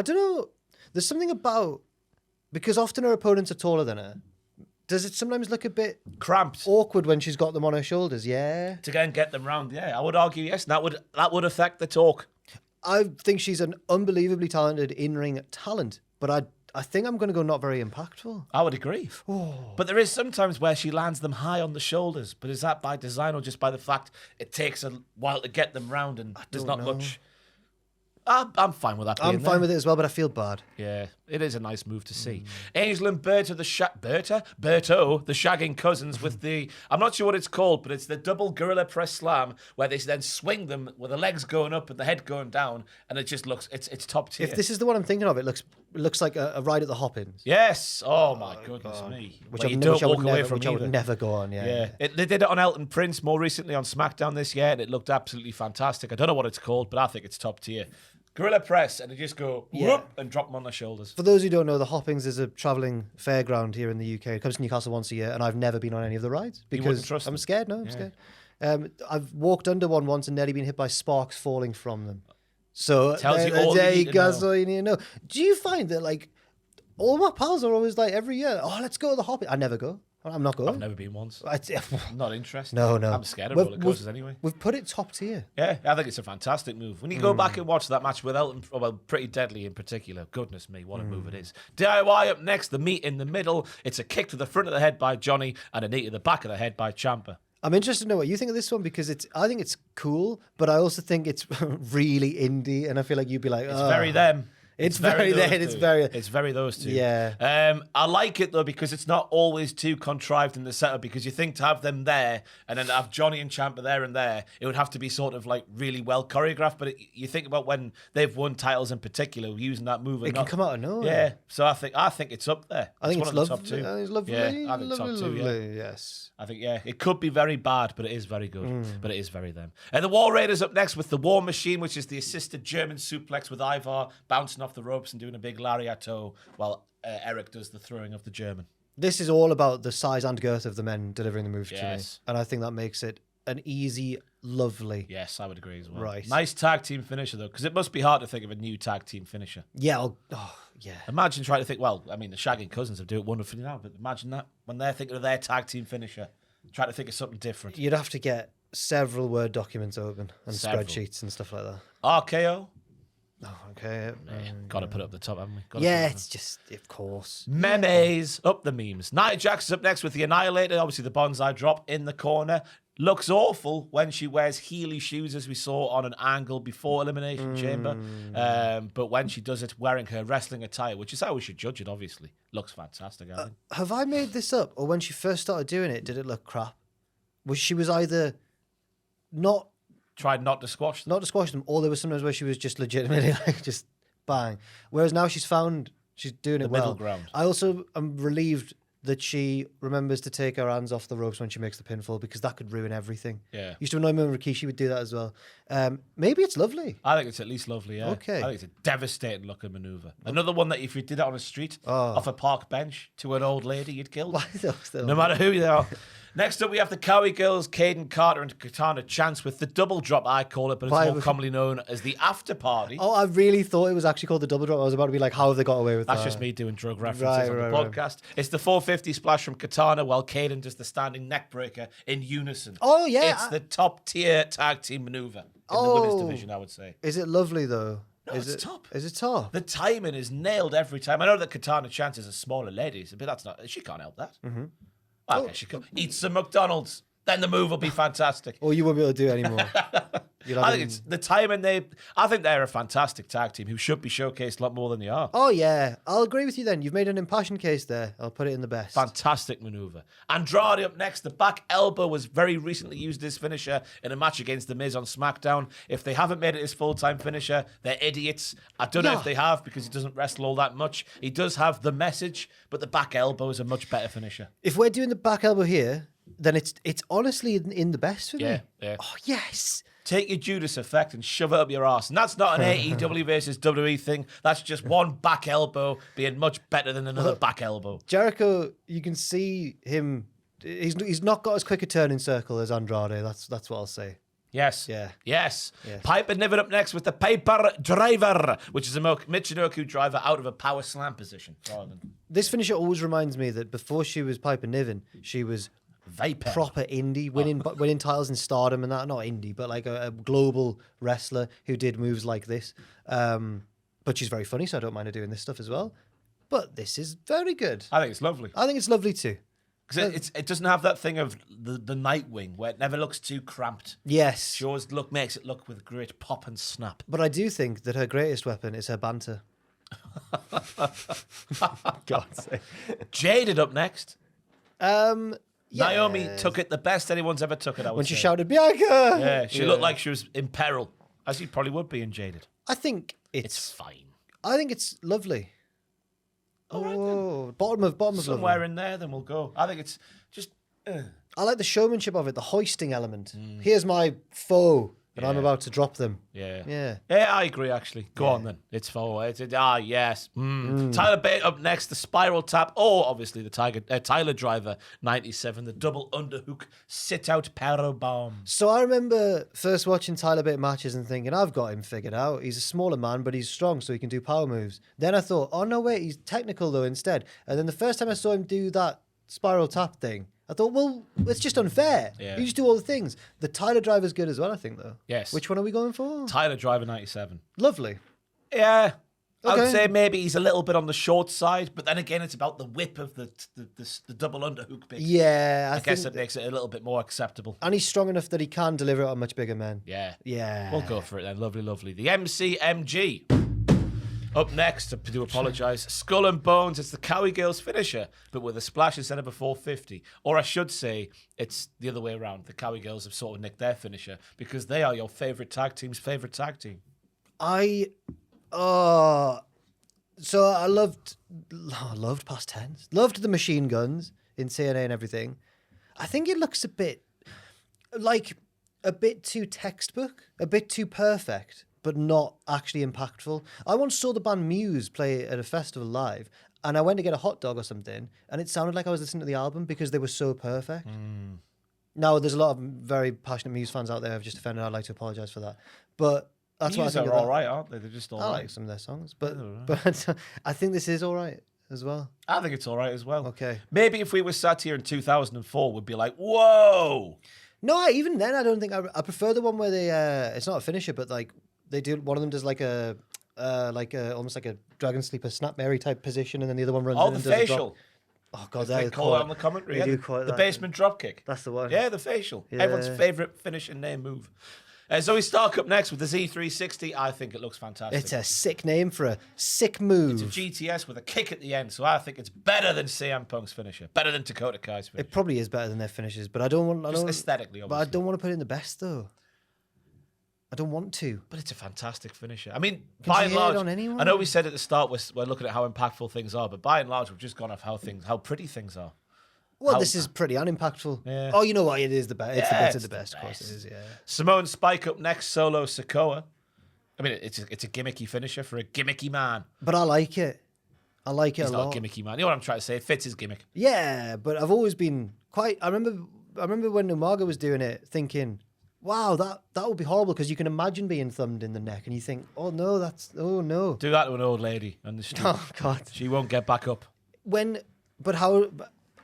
don't know. There's something about, because often her opponents are taller than her. Does it sometimes look a bit Cramped. awkward when she's got them on her shoulders? Yeah. To go and get them round, yeah. I would argue yes. And that would affect the talk. I think she's an unbelievably talented in-ring talent, but I think I'm going to go not very impactful. I would agree. But there is sometimes where she lands them high on the shoulders. But is that by design or just by the fact it takes a while to get them round and there's not much? I'm fine with that. I'm fine with it as well, but I feel bad. Yeah, it is a nice move to see. Angel and Berto, the shagging cousins with the, I'm not sure what it's called, but it's the double gorilla press slam where they then swing them with the legs going up and the head going down, and it just looks, it's top tier. If this is the one I'm thinking of, it looks like a ride at the Hop-Ins. Yes. Oh my goodness me. Which Where I you don't walk away from which I would either. never go on. Yeah. They did it on Elton Prince more recently on SmackDown this year, and it looked absolutely fantastic. I don't know what it's called, but I think it's top tier. Gorilla press, and they just go whoop and drop them on their shoulders. For those who don't know, the Hop-Ins is a travelling fairground here in the UK. It comes to Newcastle once a year, and I've never been on any of the rides because I'm scared. No, I'm scared. I've walked under one once and nearly been hit by sparks falling from them. So Tells you all you need to know. That's all you need to know. Do you find that like all my pals are always like every year, oh, let's go to the Hop-In? I never go. I'm not going. I've never been once. I'm not interested. No. I'm scared of roller coasters anyway. We've put it top tier. Yeah, I think it's a fantastic move. When you go back and watch that match with Elton, well, Pretty Deadly in particular, goodness me, what a move it is. DIY up next, the meat in the middle. It's a kick to the front of the head by Johnny and a knee to the back of the head by Ciampa. I'm interested to know what you think of this one because I think it's cool, but I also think it's really indie, and I feel like you'd be like, it's very them. It's very then. It's very those two. Yeah. I like it though because it's not always too contrived in the setup. Because you think to have them there and then have Johnny and Ciampa there and there, it would have to be sort of like really well choreographed. But you think about when they've won titles in particular, using that move. It can come out of nowhere. Yeah. So I think it's up there. I think it's one lovely. of the top two. It's lovely. Yeah, I think top two. Yeah. Yes. I think it could be very bad, but it is very good. But it is very them. And the War Raiders up next with the War Machine, which is the assisted German suplex with Ivar bouncing off the ropes and doing a big lariat while Eric does the throwing of the German. This is all about the size and girth of the men delivering the move to me. Yes. And I think that makes it an easy, lovely. Yes, I would agree as well. Right. Nice tag team finisher, though, because it must be hard to think of a new tag team finisher. Yeah. Yeah. Imagine trying to think, well, I mean, the Shagging Cousins have do it wonderfully now, but imagine that when they're thinking of their tag team finisher, trying to think of something different. You'd have to get several Word documents open and spreadsheets and stuff like that. RKO? Oh, okay. Got to put it up the top, haven't we? It's just, of course. Memes, up the memes. Nia Jax is up next with the Annihilator. Obviously, the bonsai drop in the corner. Looks awful when she wears Heeley shoes, as we saw on an angle before Elimination Chamber. But when she does it wearing her wrestling attire, which is how we should judge it, obviously, looks fantastic. I think. Have I made this up? Or when she first started doing it, did it look crap? She was either not... Tried not to squash them. Not to squash them, or there was sometimes where she was just legitimately like just bang. Whereas now she's doing it well. Middle ground. I also am relieved that she remembers to take her hands off the ropes when she makes the pinfall because that could ruin everything. Yeah. Used to annoy me when Rikishi would do that as well. Maybe it's lovely. I think it's at least lovely, yeah. Okay. I think it's a devastating looking maneuver. Another one that if you did it on a street, off a park bench to an old lady, you'd kill them. No matter who they are. Next up, we have the Cowie Girls, Caden Carter and Katana Chance with the double drop, I call it, but it's more commonly known as the after party. Oh, I really thought it was actually called the double drop. I was about to be like, how have they got away with that? That's just me doing drug references on the podcast. It's the 450 splash from Katana while Caden does the standing neck breaker in unison. Oh, yeah. It's the top tier tag team maneuver in the women's division, I would say. Is it lovely, though? No, it's top. Is it top? The timing is nailed every time. I know that Katana Chance is a smaller lady, but that's not. She can't help that. Mm-hmm. Okay, she can eat some McDonald's. Then the move will be fantastic. Or you won't be able to do it anymore. I think it's the timing. I think they're a fantastic tag team who should be showcased a lot more than they are. Oh yeah, I'll agree with you. Then you've made an impassioned case there. I'll put it in the best. Fantastic maneuver. Andrade up next. The back elbow was very recently used as finisher in a match against The Miz on SmackDown. If they haven't made it his full-time finisher, they're idiots. I don't know if they have because he doesn't wrestle all that much. He does have the message, but the back elbow is a much better finisher. If we're doing the back elbow here, then it's honestly in the best for me. Yeah. Oh yes. Take your Judas effect and shove it up your arse. And that's not an AEW versus WWE thing. That's just one back elbow being much better than another back elbow. Jericho, you can see him. He's not got as quick a turning circle as Andrade. That's what I'll say. Yes. Yeah. Yes. Yes. Piper Niven up next with the Piper Driver, which is a Michinoku driver out of a power slam position. This finisher always reminds me that before she was Piper Niven, she was Vapor. proper indie, winning titles in Stardom and that. Not indie, but like a global wrestler who did moves like this. But she's very funny, so I don't mind her doing this stuff as well. But this is very good. I think it's lovely. I think it's lovely too. Because it doesn't have that thing of the Nightwing where it never looks too cramped. Yes. She always makes it look with great pop and snap. But I do think that her greatest weapon is her banter. God's sake. Jaded up next. Yeah. Naomi took it the best anyone's ever took it, I would When say. she shouted, Bianca! Yeah, she looked like she was in peril, as she probably would be in Jaded. I think It's fine. I think it's lovely. All right, then. Bottom of Somewhere lovely. in there, then we'll go. I think it's just... I like the showmanship of it, the hoisting element. Here's my foe, and I'm Yeah. about to drop them. Yeah. Yeah. Yeah, I agree, actually. Go on, then. It's forward. Yes. Tyler Bate up next, the spiral tap. Oh, obviously, the Tyler Driver, 97, the double underhook sit-out power bomb. So I remember first watching Tyler Bate matches and thinking, I've got him figured out. He's a smaller man, but he's strong, so he can do power moves. Then I thought, oh, no, wait, he's technical, though, instead. And then the first time I saw him do that spiral tap thing, I thought, well, it's just unfair. Yeah. You just do all the things. The Tyler Driver's good as well, I think, though. Yes. Which one are we going for? Tyler Driver, 97. Lovely. Yeah. I would Okay. say maybe he's a little bit on the short side, but then again, it's about the whip of the double underhook bit. Yeah, I guess think it makes it a little bit more acceptable. and he's strong enough that he can deliver it on much bigger men. Yeah. Yeah. We'll go for it then. Lovely, lovely. The MCMG. Up next, I do apologise, Skull and Bones. It's the Cowie Girls finisher, but with a splash instead of a 450. Or I should say, it's the other way around. The Cowie Girls have sort of nicked their finisher because they are your favourite tag team's favourite tag team. So I loved past tense. Loved the machine guns in TNA and everything. I think it looks a bit too textbook, a bit too perfect, but not actually impactful. I once saw the band Muse play at a festival live, and I went to get a hot dog or something, and it sounded like I was listening to the album because they were so perfect. Now, there's a lot of very passionate Muse fans out there I've just offended. I'd like to apologise for that. But that's what I Muse think are of that. all right, aren't they? They're just all I right. like some of their songs, but I think this is all right as well. I think it's all right as well. Okay. Maybe if we were sat here in 2004, we'd be like, whoa. No, even then, I don't think I prefer the one where they. It's not a finisher, but like they do. One of them does like a almost like a Dragon Sleeper Snap Mary type position, and then the other one runs in The and does a facial. drop. Oh God, They they call it on the commentary. They yeah? do call it the that. basement dropkick. That's the one. Yeah, the facial. Yeah. Everyone's favourite finishing name move. Zoe Stark up next with the Z360. I think it looks fantastic. It's a sick name for a sick move. It's a GTS with a kick at the end, so I think it's better than CM Punk's finisher. Better than Dakota Kai's finisher. It probably is better than their finishes, but I don't want. Just aesthetically, But I obviously. don't want to put it in the best though. I don't want to. But it's a fantastic finisher. I mean, Can by you and hate it large, on anyone? I know we said at the start we're looking at how impactful things are, but by and large, we've just gone off how pretty things are. Well, How- this is pretty unimpactful. Yeah. Oh, you know what? It is the best. It's the Yeah, best of it's the the best. Of course, it best. is. Yeah. Simone Spike up next, solo Sokoa. I mean, it's a gimmicky finisher for a gimmicky man. But I like it. I like it He's a not lot. a gimmicky man. You know what I'm trying to say? It fits his gimmick. Yeah, but I've always been quite. I remember when Umaga was doing it, thinking, "Wow, that would be horrible," because you can imagine being thumbed in the neck, and you think, "Oh no, oh no." Do that to an old lady, and Oh God. she won't get back up.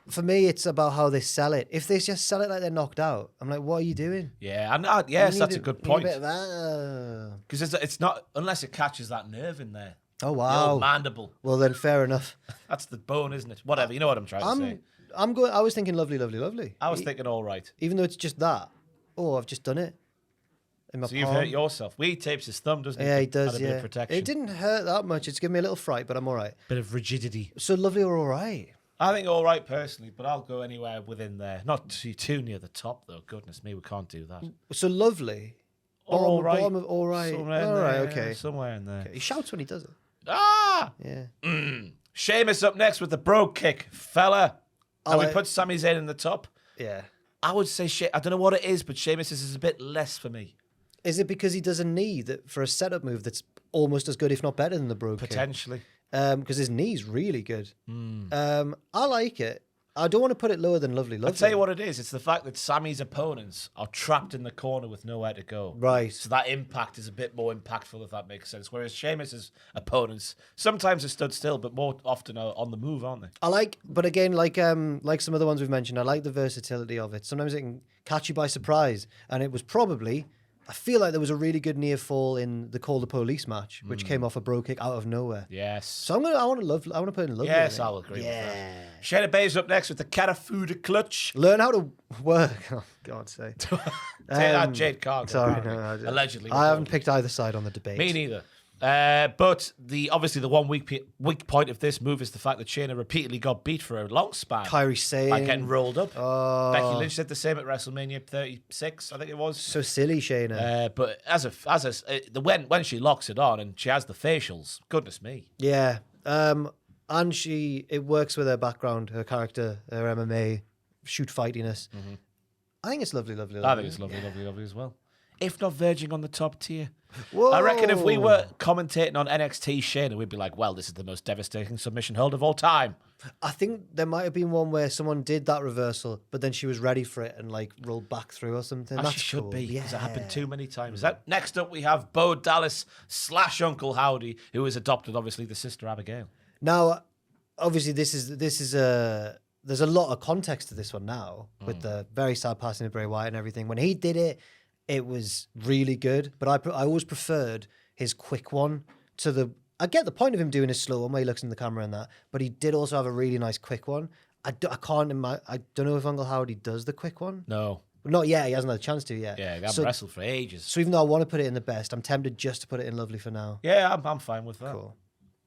For me, it's about how they sell it. If they just sell it like they're knocked out, I'm like, what are you doing? Yeah, and yes, You that's need a good you need point. bit of that. Because it's not unless it catches that nerve in there. Oh The wow. old mandible. Well then, fair enough. That's the bone, isn't it? Whatever. You know what I'm trying to say. I'm going. I was thinking, lovely, lovely, lovely. I was thinking, all right. Even though it's just that. Oh, I've just done it. In my So you've palm. hurt yourself. He tapes his thumb, doesn't he? Yeah, he Add does. a Yeah, bit of protection. it didn't hurt that much. It's given me a little fright, but I'm all right. Bit of rigidity. So lovely or all right? I think all right personally, but I'll go anywhere within there. Not too near the top though. Goodness me, we can't do that. So lovely. Or all right. Bottom of all right. Somewhere in All right. there, Okay. Somewhere in there. He shouts when he does it. Ah! Yeah. Sheamus up next with the brogue kick, fella. And we like- put Sami Zayn in the top. Yeah. I would say I don't know what it is, but Sheamus is a bit less for me. Is it because he does a knee that for a setup move that's almost as good, if not better, than the brogue kick? Potentially. Because his knee's really good. I like it. I don't want to put it lower than Lovely. I'll tell you what it is. It's the fact that Sammy's opponents are trapped in the corner with nowhere to go. Right. So that impact is a bit more impactful, if that makes sense. Whereas Sheamus's opponents sometimes are stood still, but more often are on the move, aren't they? But again, like some of the ones we've mentioned, I like the versatility of it. Sometimes it can catch you by surprise, and it was probably. I feel like there was a really good near fall in the Call the Police match, which came off a bro kick out of nowhere. Yes. So I want to put it in Lovely. Yes, I'll agree with that. Shayna Baszler up next with the Karafuda clutch. Learn how to work. Oh, God's sake. Take that, Jade Cargill. Sorry, no, allegedly. I haven't picked either side on the debate. Me neither. But obviously the one weak point of this move is the fact that Shayna repeatedly got beat for a long span. Kyrie Sane. By getting rolled up. Oh. Becky Lynch did the same at WrestleMania 36, I think it was. So silly, Shayna. But when she locks it on and she has the facials, goodness me. Yeah. And it works with her background, her character, her MMA, shoot fightiness. Mm-hmm. I think it's lovely. I think it's lovely as well. If not verging on the top tier. Whoa. I reckon if we were commentating on NXT Shayna, we'd be like, well, this is the most devastating submission hold of all time. I think there might have been one where someone did that reversal, but then she was ready for it and like rolled back through or something. That should be, because it happened too many times. Next up, we have Bo Dallas / Uncle Howdy, who has adopted, obviously, the sister Abigail. Now, obviously, this is there's a lot of context to this one now with the very sad passing of Bray Wyatt and everything. When he did it, it was really good, but I always preferred his quick one to the. I get the point of him doing his slow one where he looks in the camera and that, but he did also have a really nice quick one. I don't know if Uncle Howdy does the quick one. No. Not yet. He hasn't had a chance to yet. Yeah, he hasn't wrestled for ages. So even though I want to put it in the best, I'm tempted just to put it in Lovely for now. Yeah, I'm fine with that. Cool.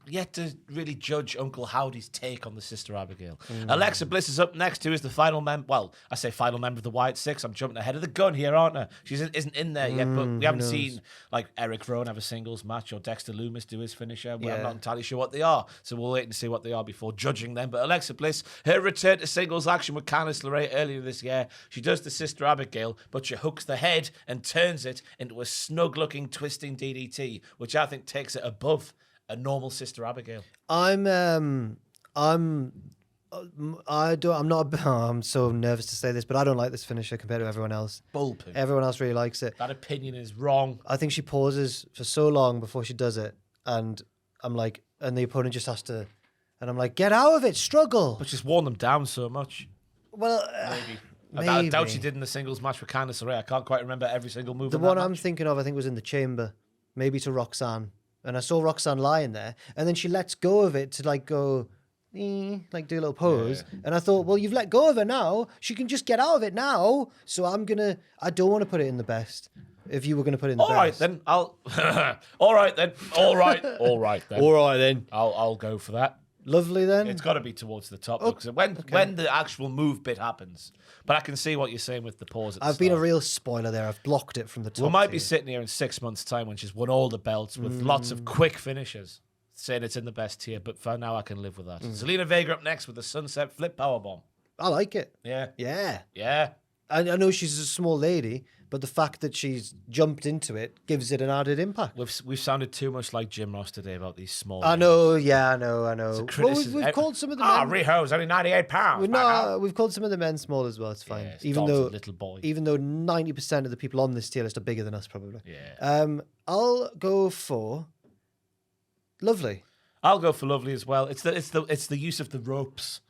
Yet to really judge Uncle Howdy's take on the sister Abigail. Alexa Bliss is up next, who is the final member. Well, I say final member of the Wyatt Six. I'm jumping ahead of the gun here, aren't I? She isn't in there yet, but we haven't seen like Eric Rowan have a singles match or Dexter Loomis do his finisher. Well, I'm not entirely sure what they are, so we'll wait and see what they are before judging them. But Alexa Bliss, her return to singles action with Candice LeRae earlier this year, she does the sister Abigail, but she hooks the head and turns it into a snug-looking twisting DDT, which I think takes it above a normal sister Abigail. I'm so nervous to say this, but I don't like this finisher compared to everyone else. Bullpoo. Everyone else really likes it. That opinion is wrong. I think she pauses for so long before she does it, and I'm like, and the opponent just has to, and I'm like, get out of it, struggle. But she's worn them down so much. Well, maybe. I doubt she did in the singles match with Candice LeRae. I can't quite remember every single move. The one I'm thinking of, I think, was in the chamber, maybe to Roxanne. And I saw Roxanne lying there, and then she lets go of it to like go, like do a little pose. Yeah. And I thought, well, you've let go of her now. She can just get out of it now. So I don't want to put it in the best. If you were going to put it in the best. All right, then. All right, then. All right then. I'll go for that. Lovely then. It's got to be towards the top. Oh, when the actual move bit happens. But I can see what you're saying with the pause at the I've start. been a real spoiler there. I've blocked it from the top. We might be sitting here in 6 months' time when she's won all the belts with lots of quick finishes, saying it's in the best tier. But for now, I can live with that. Zelina Vega up next with the Sunset Flip Powerbomb. I like it. Yeah. I know she's a small lady, but the fact that she's jumped into it gives it an added impact. We've sounded too much like Jim Ross today about these small. I know. Well, we've called some of the men. Riho's only 98 pounds. We've called some of the men small as well. It's fine. Yeah, even though little boy. Even though 90% of the people on this tier list are bigger than us, probably. Yeah. I'll go for Lovely. I'll go for Lovely as well. It's the use of the ropes.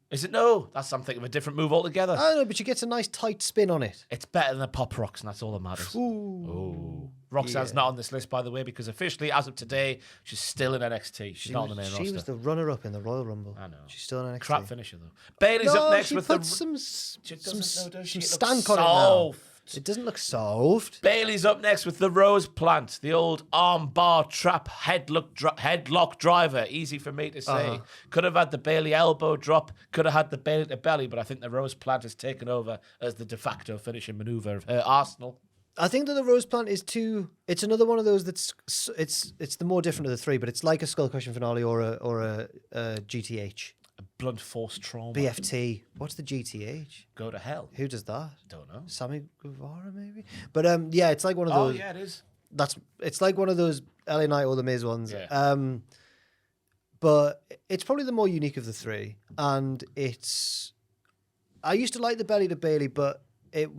Is it? No, that's something of a different move altogether. I don't know, but she gets a nice tight spin on it. It's better than the Pop Rocks, and that's all that matters. Ooh. Roxanne's not on this list, by the way, because officially, as of today, she's still in NXT. She's not on the main roster. She was the runner-up in the Royal Rumble. I know. She's still in NXT. Crap finisher, though. Bailey's up next with some stank on it now. It doesn't look soft. Bailey's up next with the Rose Plant, the old arm bar trap headlock driver. Easy for me to say. Could have had the Bailey elbow drop. Could have had the Bailey to belly, but I think the Rose Plant has taken over as the de facto finishing maneuver of her arsenal. I think that the Rose Plant is too. It's another one of those it's the more different of the three, but it's like a Skull Crushing Finale or a GTH. A blunt force trauma. BFT. What's the GTH? Go to hell. Who does that? Don't know. Sammy Guevara, maybe? But yeah, it's like one of those. Oh, yeah, it is. It's like one of those LA Knight or the Miz ones. Yeah. but it's probably the more unique of the three. And I used to like the belly to Bailey, but it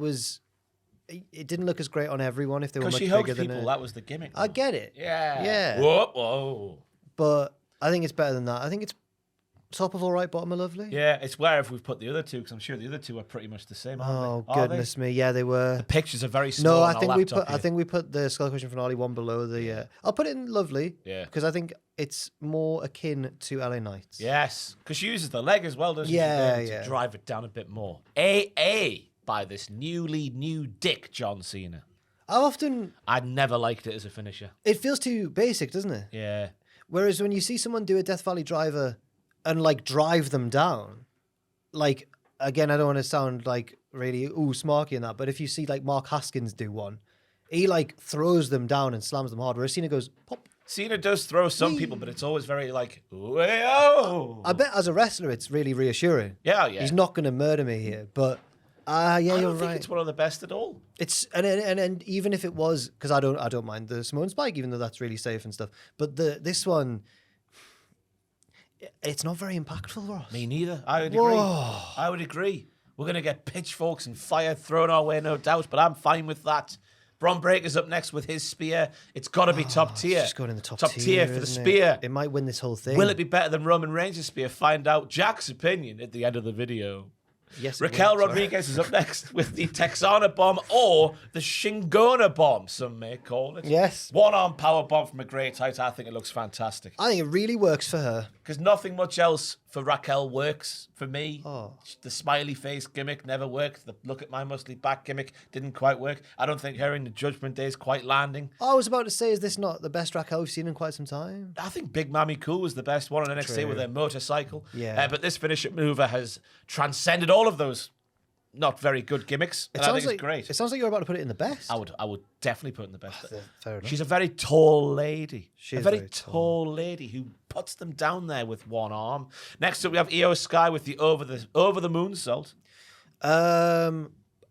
didn't look as great on everyone if they were much Because she bigger hugged than people, it. that was the gimmick. I get it. Yeah. Yeah. Whoa. But I think it's better than that. I think it's top of all right, bottom of lovely. Yeah, it's where if we've put the other two, because I'm sure the other two are pretty much the same, aren't they? Goodness me. Yeah, they were. The pictures are very small No, on I think we put the Skull Crushing Finale one below the. I'll put it in lovely. Yeah. Because I think it's more akin to LA Knights. Yes, because she uses the leg as well, doesn't Yeah, she? yeah. To drive it down a bit more. AA by this new dick, John Cena. How often I never liked it as a finisher. it feels too basic, doesn't it? Yeah. Whereas when you see someone do a Death Valley driver and like drive them down, like again, I don't want to sound like really smarky in that, but if you see like Mark Haskins do one, he like throws them down and slams them hard. Whereas Cena goes pop. Cena does throw some people, but it's always very like, oh. I bet as a wrestler, it's really reassuring. Yeah. He's not going to murder me here, but yeah, I you're don't think right. it's one of the best at all. It's and even if it was, because I don't mind the Samoan Spike, even though that's really safe and stuff. But this one, it's not very impactful, Ross. Me neither. I would Whoa. agree. I would agree. We're going to get pitchforks and fire thrown our way, no doubt, but I'm fine with that. Braun Breaker's up next with his spear. It's got to be top tier. It's just going in the top tier for the isn't spear. It might win this whole thing. Will it be better than Roman Reigns' spear? Find out Jack's opinion at the end of the video. Yes. Raquel Rodriguez is up next with the Texana bomb or the Shingona bomb, some may call it. Yes. One-arm power bomb from a great height. I think it looks fantastic. I think it really works for her. Because nothing much else for Raquel works for me. Oh. The smiley face gimmick never worked. The look at my muscly back gimmick didn't quite work. I don't think her in the Judgment Day is quite landing. I was about to say, is this not the best Raquel we've seen in quite some time? I think Big Mammy Cool was the best one on NXT True. with her motorcycle. Yeah. But this finisher mover has transcended all of those not very good gimmicks. And I think it's great. It sounds like you're about to put it in the best. I would definitely put it in the best. Fair enough. She's a very tall lady. She a is very very tall lady who puts them down there with one arm. Next up, we have Io Sky with the over the moonsault.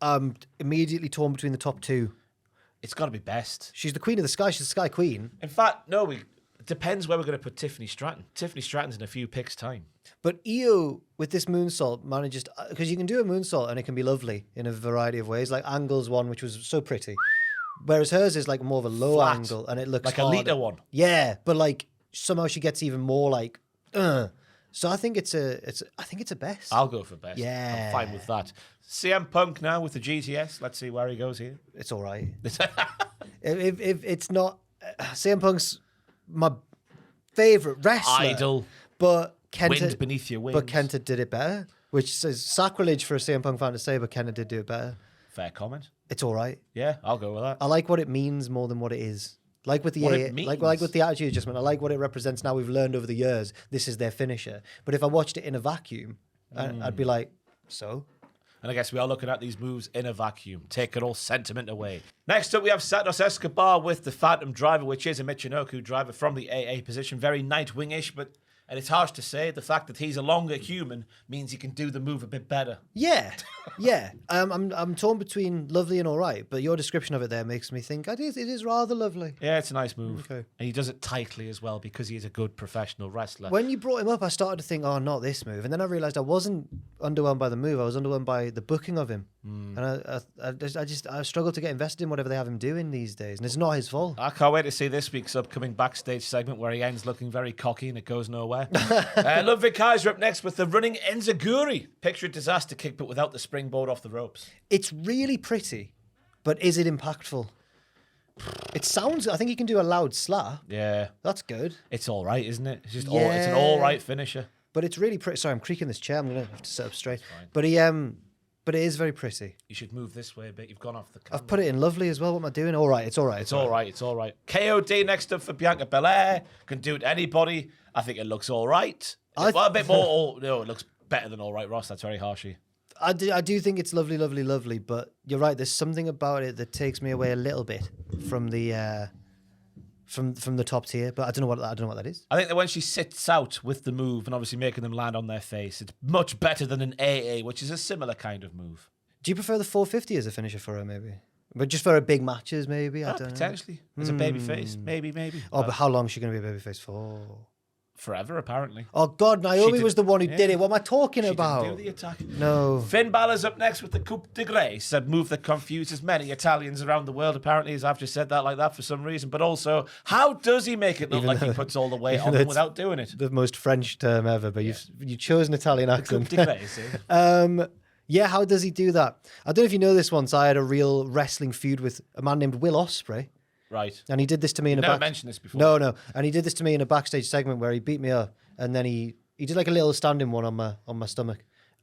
I'm immediately torn between the top two. It's got to be best. She's the queen of the sky. She's the sky queen. In fact, no, it depends where we're going to put Tiffany Stratton. Tiffany Stratton's in a few picks' time. But Io, with this moonsault, manages to... Because you can do a moonsault and it can be lovely in a variety of ways. Like Angle's one, which was so pretty. Whereas hers is like more of a low Flat. angle and it looks Like harder. a Lita one. Yeah, but like somehow she gets even more like... So I think it's a best. I'll go for best. Yeah. I'm fine with that. CM Punk now with the GTS. Let's see where he goes here. It's all right. if it's not... CM Punk's my favourite wrestler. Idol. But Wind Kenta, beneath your wings. but Kenta did it better, which is sacrilege for a CM Punk fan to say, but Kenta did do it better. Fair comment. It's all right. Yeah, I'll go with that. I like what it means more than what it is. Like with the What it means. like with the attitude adjustment, I like what it represents. Now we've learned over the years, this is their finisher. But if I watched it in a vacuum, I'd be like, so. And I guess we are looking at these moves in a vacuum, taking all sentiment away. Next up, we have Santos Escobar with the Phantom Driver, which is a Michinoku driver from the AA position. Very Nightwing-ish, and it's harsh to say, the fact that he's a longer human means he can do the move a bit better. Yeah, yeah. I'm torn between lovely and all right, but your description of it there makes me think it is rather lovely. Yeah, it's a nice move. Okay. And he does it tightly as well because he is a good professional wrestler. When you brought him up, I started to think, oh, not this move. And then I realised I wasn't underwhelmed by the move. I was underwhelmed by the booking of him. And I struggle to get invested in whatever they have him doing these days. And it's not his fault. I can't wait to see this week's upcoming backstage segment where he ends looking very cocky and it goes nowhere. Ludwig Kaiser up next with the running Enziguri. Picture a disaster kick, but without the springboard off the ropes. It's really pretty, but is it impactful? It sounds... I think he can do a loud slap. Yeah. That's good. It's all right, isn't it? It's just it's an Yeah. all right finisher. But it's really pretty. Sorry, I'm creaking this chair. I'm going to have to sit up straight. fine. But it is very pretty. You should move this way a bit. You've gone off the camera. I've put it in lovely as well. What am I doing? All right. It's all right. It's all right. It's all right. KOD next up for Bianca Belair. Can do it to anybody. I think it looks all right. Well, a bit more. No, it looks better than all right, Ross. That's very harshy. I do think it's lovely, lovely, lovely. But you're right. There's something about it that takes me away a little bit from the from the top tier. But I don't know what that is. I think that when she sits out with the move and obviously making them land on their face, it's much better than an AA, which is a similar kind of move. Do you prefer the 450 as a finisher for her, maybe? But just for her big matches, maybe? I don't know. Potentially. As a baby face. Maybe. Oh, but how long is she going to be a baby face for? Forever, apparently. Oh, God, Naomi did- was the one who yeah. did it. What am I talking She about? didn't do the attack. No. Finn Balor's up next with the coup de grace, a move that confuses many Italians around the world, apparently, as I've just said that like that for some reason. But also, how does he make it look like he puts all the weight on them without doing it? The most French term ever, but you chose an Italian Coup accent. de grace, eh? Yeah, how does he do that? I don't know if you know this one, so I had a real wrestling feud with a man named Will Ospreay. Right. And he did this to me in a Never mentioned this before. No. And he did this to me in a backstage segment where he beat me up, and then he did like a little standing one on my stomach,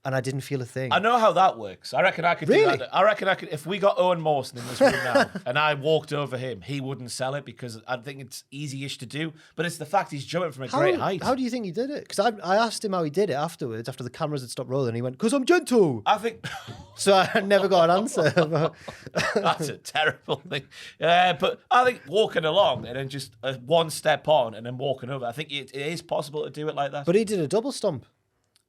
and I didn't feel a thing. I know how that works. I reckon I could Really? do that. I reckon I could. If we got Owen Mawson in this room now and I walked over him, he wouldn't sell it because I think it's easy-ish to do. But it's the fact he's jumping from a great height. How do you think he did it? Because I asked him how he did it afterwards, after the cameras had stopped rolling. He went, "'Cause I'm gentle." I think So I never got an answer. that's a terrible thing. But I think walking along and then just one step on and then walking over, I think it is possible to do it like that. But he did a double stomp.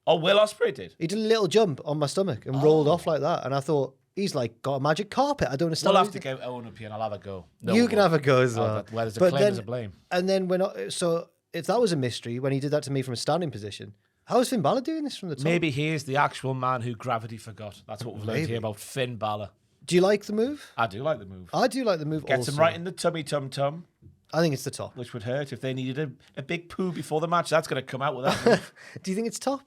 Oh, Will Ospreay did? He did a little jump on my stomach and rolled off like that. And I thought, he's like got a magic carpet. I don't understand. We'll how have to he did- get Owen up here and I'll have a go. You can have a go as well. Where there's a But claim, then- there's a blame. And then so if that was a mystery, when he did that to me from a standing position, how is Finn Balor doing this from the top? Maybe he is the actual man who gravity forgot. That's what we've learned Maybe. here about Finn Balor. Do you like the move? I do like the move. I do like the move Gets also. him right in the tummy tum-tum, I think it's the top. which would hurt if they needed a big poo before the match. That's going to come out with that move. Do you think it's top?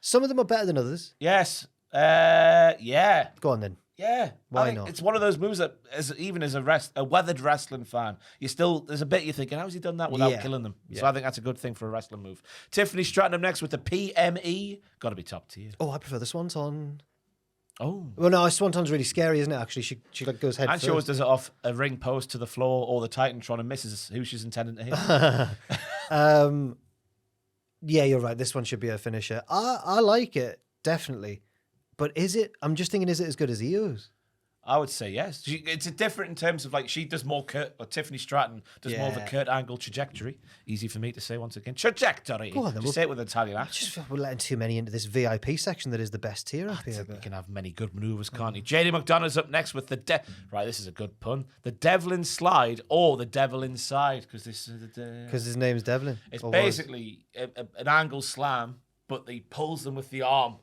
Some of them are better than others. Yes. Yeah. Go on then. Yeah. Why I think not? It's one of those moves that, even as a weathered wrestling fan, there's a bit you're thinking, how's he done that without Yeah. killing them? So Yeah. I think that's a good thing for a wrestling move. Tiffany Stratton up next with the PME. Got to be top tier. Oh, I prefer the Swanton. Oh. Well, no, Swanton's really scary, isn't it? Actually, she like goes head And first. she always does it off a ring post to the floor or the Titantron and misses who she's intending to hit. Yeah, you're right. This one should be a finisher. I like it, definitely. But is it? I'm just thinking, is it as good as Io's? I would say yes. It's a different in terms of like she does more Kurt, or Tiffany Stratton does more of a Yeah. Kurt Angle trajectory. Easy for me to say once again. Trajectory. Go on, then, Just we'll- say it with an Italian accent. Just we're letting too many into this VIP section that is the best tier up here. You But can have many good maneuvers, can't you? JD McDonough's up next with right, this is a good pun. The Devlin Slide or the Devil Inside, because this is because his name's Devlin. it's or was. basically an angle slam, but he pulls them with the arm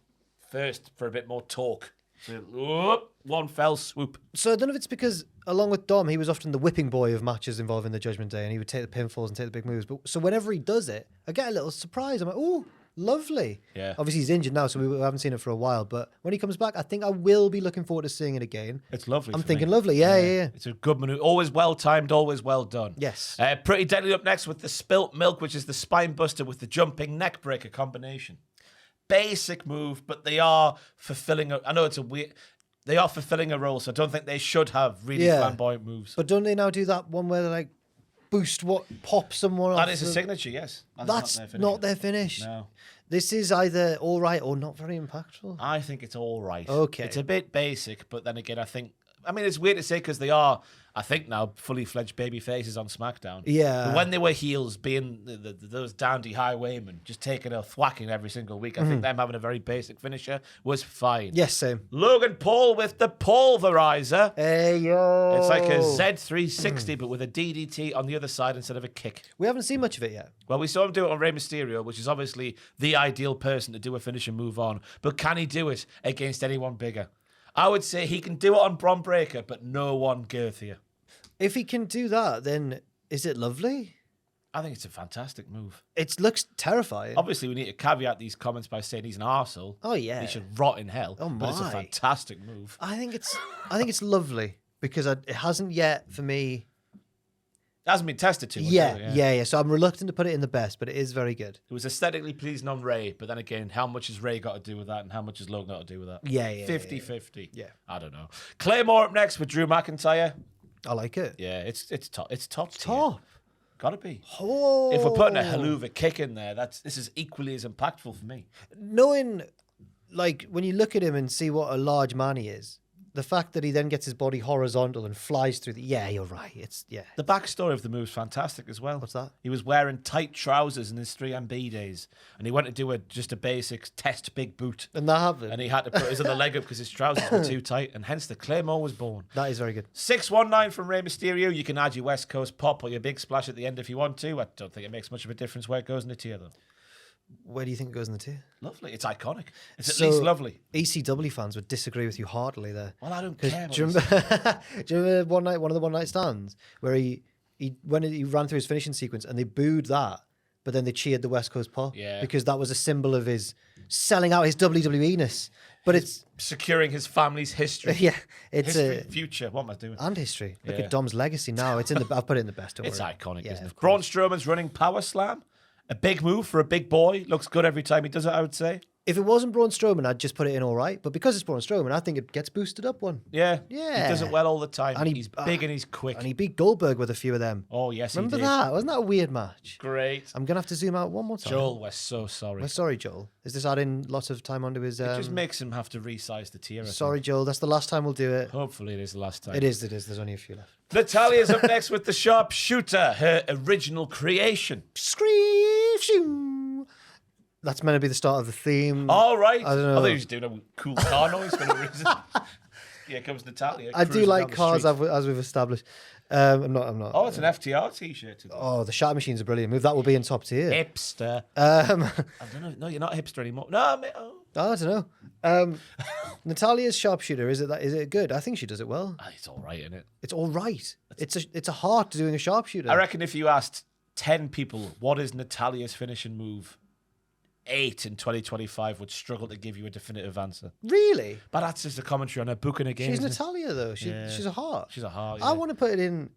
first for a bit more torque. So, whoop, one fell swoop. So I don't know if it's because, along with Dom, he was often the whipping boy of matches involving the Judgment Day, and he would take the pinfalls and take the big moves. But so whenever he does it, I get a little surprise. I'm like, oh, lovely. Yeah. Obviously, he's injured now, so we haven't seen it for a while. But when he comes back, I think I will be looking forward to seeing it again. It's lovely. I'm for thinking me. lovely. Yeah. It's a good maneuver. Always well timed, always well done. Yes. Pretty Deadly up next with the Spilt Milk, which is the spine buster with the jumping neck breaker combination. Basic move, but they are fulfilling I know it's a weird. They are fulfilling a role, so I don't think they should have really Yeah. flamboyant moves. But don't they now do that one where they like pop someone off? That is a the- signature, yes. That's their finish. not their finish. No. This is either all right or not very impactful. I think it's all right. Okay. It's a bit basic, but then again, it's weird to say because they are, I think now, fully fledged baby faces on SmackDown. Yeah. But when they were heels, being those dandy highwaymen, just taking a thwacking every single week, I think them having a very basic finisher was fine. Yes, same. Logan Paul with the pulverizer. Hey, yo. It's like a Z360, but with a DDT on the other side instead of a kick. We haven't seen much of it yet. Well, we saw him do it on Rey Mysterio, which is obviously the ideal person to do a finish and move on. But can he do it against anyone bigger? I would say he can do it on Bron Breakker, but no one girthier. If he can do that, then is it lovely? I think it's a fantastic move. It looks terrifying. Obviously, we need to caveat these comments by saying he's an arsehole. Oh, yeah. He should rot in hell. Oh, But it's a my. fantastic move. I think it's lovely because it hasn't yet for me. It hasn't been tested too much. Yeah, has it? yeah. So I'm reluctant to put it in the best, but it is very good. It was aesthetically pleasing on Ray, but then again, how much has Ray got to do with that and how much has Logan got to do with that? Yeah, yeah, 50-50. Yeah. I don't know. Claymore up next with Drew McIntyre. I like it. Yeah, it's top. It's top. tier. Top. Gotta be. Oh. If we're putting a haluva kick in there, this is equally as impactful for me. Knowing, like, when you look at him and see what a large man he is, the fact that he then gets his body horizontal and flies through the... Yeah, you're right. The backstory of the move's fantastic as well. What's that? He was wearing tight trousers in his 3MB days, and he went to do just a basic test big boot. And that happened. And he had to put his other leg up because his trousers were too tight, and hence the Claymore was born. That is very good. 619 from Rey Mysterio. You can add your West Coast pop or your big splash at the end if you want to. I don't think it makes much of a difference where it goes in the tier, though. Where do you think it goes in the tier? Lovely. It's iconic. It's at least lovely. ECW fans would disagree with you heartily there. Well, I don't care. Do you remember one of the one night stands where when he ran through his finishing sequence and they booed that, but then they cheered the West Coast pop? Yeah. Because that was a symbol of his selling out his WWE-ness. But it's securing his family's history. Yeah, it's history, future. What am I doing? And history. Look Yeah. at Dom's legacy now. It's in the. I've put it in the best. Don't It's worry. iconic, Yeah, isn't of it? Braun course. Strowman's running power slam. A big move for a big boy. Looks good every time he does it, I would say. If it wasn't Braun Strowman, I'd just put it in all right. But because it's Braun Strowman, I think it gets boosted up one. Yeah. Yeah. He does it well all the time. And He's big and he's quick. And he beat Goldberg with a few of them. Oh, yes, Remember he did. that? Wasn't that a weird match? Great. I'm going to have to zoom out one more time. Joel, we're so sorry. We're sorry, Joel. Is this adding lots of time onto his... It just makes him have to resize the tier. I think. Sorry, Joel. That's the last time we'll do it. Hopefully it is the last time. It is. There's only a few left. Natalia's up next with the sharpshooter, her original creation. Scream, shoo. That's meant to be the start of the theme. All right. I don't know. I thought he was doing a cool car noise for no reason. Here comes Natalia. I do cruising like down the cars, street. as we've established. I'm not. Oh, it's an FTR t-shirt today. Oh, the Shatter Machine's a brilliant move. That will be in top tier. Hipster. I don't know. No, you're not a hipster anymore. No, mate. Oh. I don't know. Natalia's sharpshooter, is it good? I think she does it well. It's all right, isn't it? It's all right. It's a heart to doing a sharpshooter. I reckon if you asked 10 people what is Natalia's finishing move, 8 in 2025 would struggle to give you a definitive answer. Really? But that's just a commentary on her booking again. She's Natalia though. She's a heart. She's a heart. I want to put it in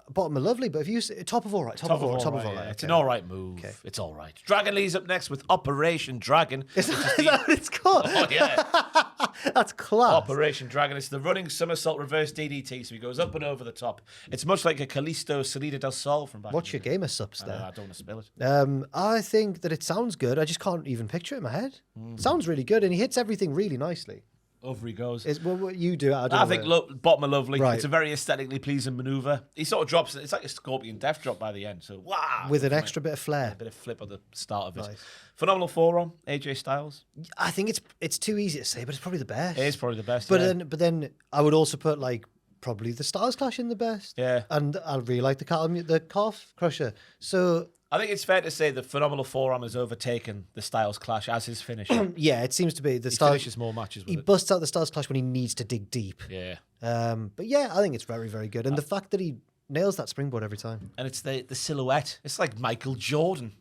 bottom of lovely, but if you say top of all right, top of all right. Yeah. Okay. It's an all right move. Okay. It's all right. Dragon Lee's up next with Operation Dragon. Is that what it's called? Oh yeah. That's class. Operation Dragon. It's the running somersault reverse DDT, so he goes up and over the top. It's much like a Kalisto Salida del Sol from back. What's your in the day. gamer subs I there? don't want to spill it. I think that it sounds good. I just can't even picture it in my head. Sounds really good, and he hits everything really nicely. Over he goes. Is what you do? I don't I know think where- bottom of lovely. Right. It's a very aesthetically pleasing maneuver. He sort of drops it. It's like a scorpion death drop by the end. So wow, with an extra bit of flair. a bit of flip at the start of it. Nice. Phenomenal forearm, AJ Styles. I think it's too easy to say, but it's probably the best. It is probably the best. But yeah. then I would also put like probably the Styles Clash in the best. Yeah. And I really like the calf crusher. So I think it's fair to say the phenomenal forearm has overtaken the Styles Clash as his finisher. yeah, it seems to be the He Styles. finishes more matches with He it. busts out the Styles Clash when he needs to dig deep. Yeah. But yeah, I think it's very, very good. And the fact that he nails that springboard every time. And it's the silhouette. It's like Michael Jordan.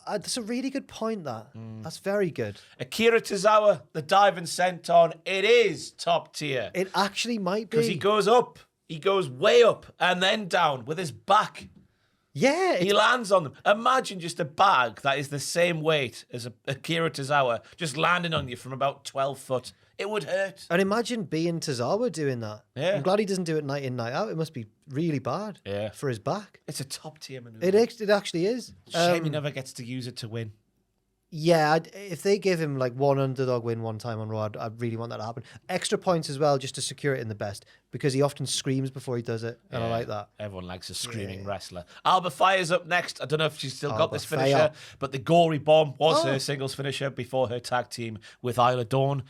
That's a really good point, that. That's very good. Akira Tozawa, the diving senton. It is top tier. It actually might be. Because he goes up. He goes way up and then down with his back. Yeah. He lands on them. Imagine just a bag that is the same weight as Akira Tozawa just landing on you from about 12 foot. It would hurt. And imagine being Tozawa doing that. Yeah. I'm glad he doesn't do it night in, night out. It must be really bad for his back. It's a top tier maneuver. It actually is. Shame he never gets to use it to win. Yeah, if they give him like one underdog win one time on Raw, I'd really want that to happen. Extra points as well, just to secure it in the best, because he often screams before he does it, and I like that. Everyone likes a screaming wrestler. Alba Fire's up next. I don't know if she's still got Alba this finisher, Fire. but the Gory Bomb was her singles finisher before her tag team with Isla Dawn.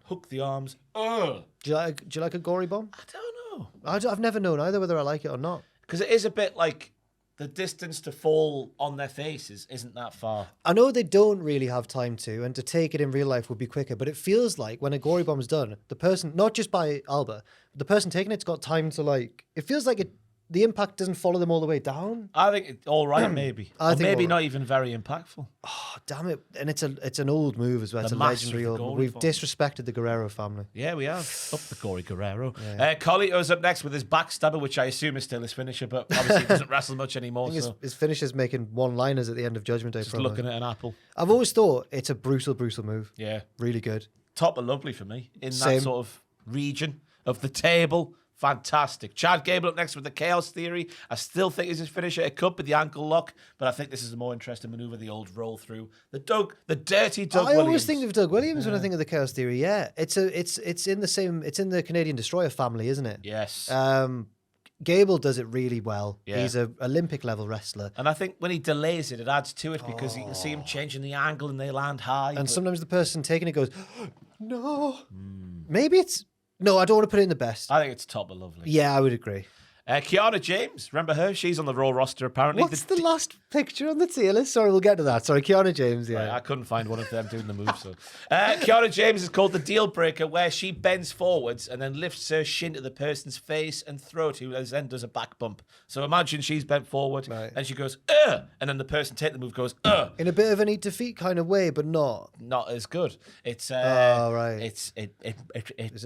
Hook the arms. Ugh. Do you like a gory bomb? I don't know. I've never known either whether I like it or not. Because it is a bit like the distance to fall on their faces isn't that far. I know they don't really have time to, and to take it in real life would be quicker, but it feels like when a gory bomb's done, the person, not just by Alba, the person taking it's got time to like, it feels like the impact doesn't follow them all the way down. I think it's all right, maybe. I Or think maybe all right. not even very impactful. Oh, damn it. And it's an old move as well. It's The a master of legendary the old move. gory We've bomb. disrespected the Guerrero family. Yeah, we have. Up the Gory Guerrero. Carlito's up next with his backstabber, which I assume is still his finisher, but obviously he doesn't wrestle much anymore. I think So his finisher's making one-liners at the end of Judgment Day. just promo. looking at an apple. I've always thought it's a brutal move. Yeah. Really good. Top of lovely for me in Same. that sort of region of the table. Fantastic. Chad Gable up next with the Chaos Theory. I still think is his finisher. It could be the ankle lock, but I think this is a more interesting maneuver, the old roll through. The dirty Doug Williams. I always think of Doug Williams when I think of the Chaos Theory. Yeah, it's in the Canadian Destroyer family, isn't it? Yes. Gable does it really well. Yeah. He's an Olympic level wrestler. And I think when he delays it, it adds to it because you can see him changing the angle and they land high. And sometimes the person taking it goes, no. Maybe it's... No, I don't want to put it in the best. I think it's top of lovely. Yeah, I would agree. Kiana James, remember her? She's on the Raw roster apparently. What's the last picture on the tier list? Sorry, we'll get to that. Sorry, Kiana James, yeah. Right, I couldn't find one of them doing the move. So, Kiana James is called the deal breaker, where she bends forwards and then lifts her shin to the person's face and throat, who then does a back bump. So imagine she's bent forward and she goes, ugh, and then the person taking the move goes, ugh. In a bit of an eat defeat kind of way, but not. Not as good. It's right. Is it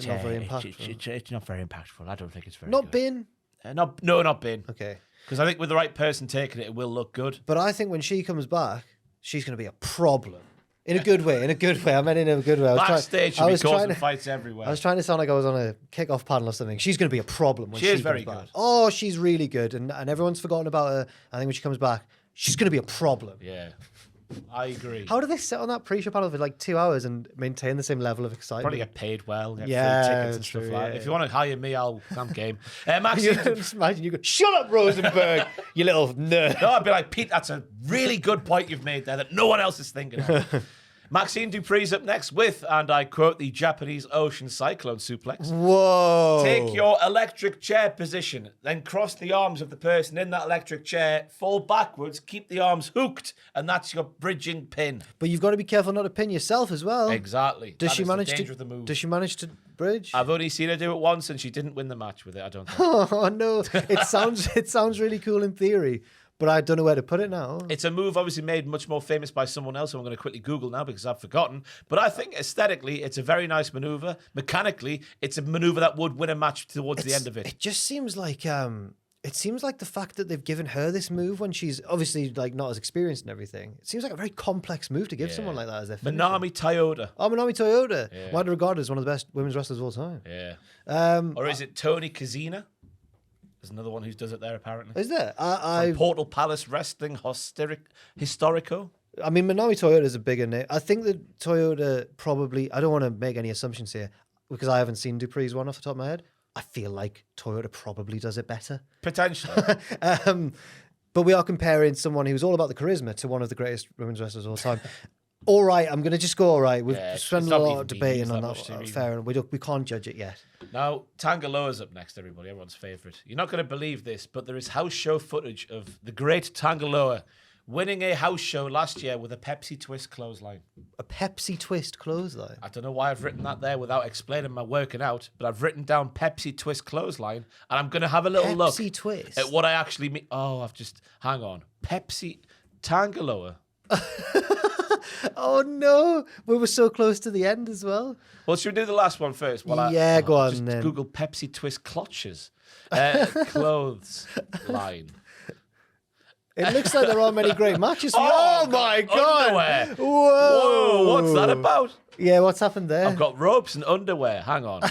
not very impactful? It's not very impactful. I don't think it's very Not good. been. Not been. Okay. Because I think with the right person taking it, it will look good. But I think when she comes back, she's going to be a problem. In a good way. I meant in a good way. Backstage, she'll be causing fights everywhere. I was trying to sound like I was on a kickoff panel or something. She's going to be a problem when she is comes very back. good. Oh, she's really good. And everyone's forgotten about her. I think when she comes back, she's going to be a problem. Yeah. I agree. How do they sit on that pre-show panel for like 2 hours and maintain the same level of excitement? Probably get paid well, get free Yeah, tickets and stuff true, like that. yeah. If you want to hire me, I'm game. You Maxine, just imagine you go, shut up, Rosenberg, you little nerd. no, I'd be like, Pete, that's a really good point you've made there that no one else is thinking of. Maxine Dupree's up next with, and I quote, the Japanese Ocean Cyclone Suplex. Whoa. Take your electric chair position, then cross the arms of the person in that electric chair, fall backwards, keep the arms hooked, and that's your bridging pin. But you've got to be careful not to pin yourself as well. Exactly. Does That she is the manage danger to? of the move. Does she manage to bridge? I've only seen her do it once, and she didn't win the match with it, I don't think. Oh no! It sounds really cool in theory, but I don't know where to put it now. It's a move obviously made much more famous by someone else, who I'm going to quickly Google now because I've forgotten. But I think aesthetically, it's a very nice maneuver. Mechanically, it's a maneuver that would win a match towards the end of it. It just seems like the fact that they've given her this move when she's obviously like not as experienced and everything. It seems like a very complex move to give someone like that as their finisher. Manami Toyota. Oh, Manami Toyota, Yeah. widely regarded as one of the best women's wrestlers of all time. Yeah. Or is it Tony Kazina? There's another one who does it there, apparently. Is there? From Portal Palace Wrestling Historico. I mean, Manami Toyota is a bigger name. I think that Toyota probably... I don't want to make any assumptions here because I haven't seen Dupree's one off the top of my head. I feel like Toyota probably does it better. Potentially. But we are comparing someone who's all about the charisma to one of the greatest women's wrestlers of all time. All right, I'm going to just go all right. We've spent a lot of debating on that. Fair enough. We can't judge it yet. Now, Tangaloa's up next, everybody. Everyone's favourite. You're not going to believe this, but there is house show footage of the great Tangaloa winning a house show last year with a Pepsi Twist clothesline. A Pepsi Twist clothesline? I don't know why I've written that there without explaining my working out, but I've written down Pepsi Twist clothesline, and I'm going to have a little look Pepsi Twist? at what I actually mean. Oh, hang on. Pepsi Tangaloa. Oh no, we were so close to the end as well. Well, should we do the last one first? Well, go on just then. Google Pepsi Twist clutches. Clothes line. It looks like there aren't many great matches. Oh, my god! Underwear. Whoa! What's that about? Yeah, what's happened there? I've got ropes and underwear. Hang on.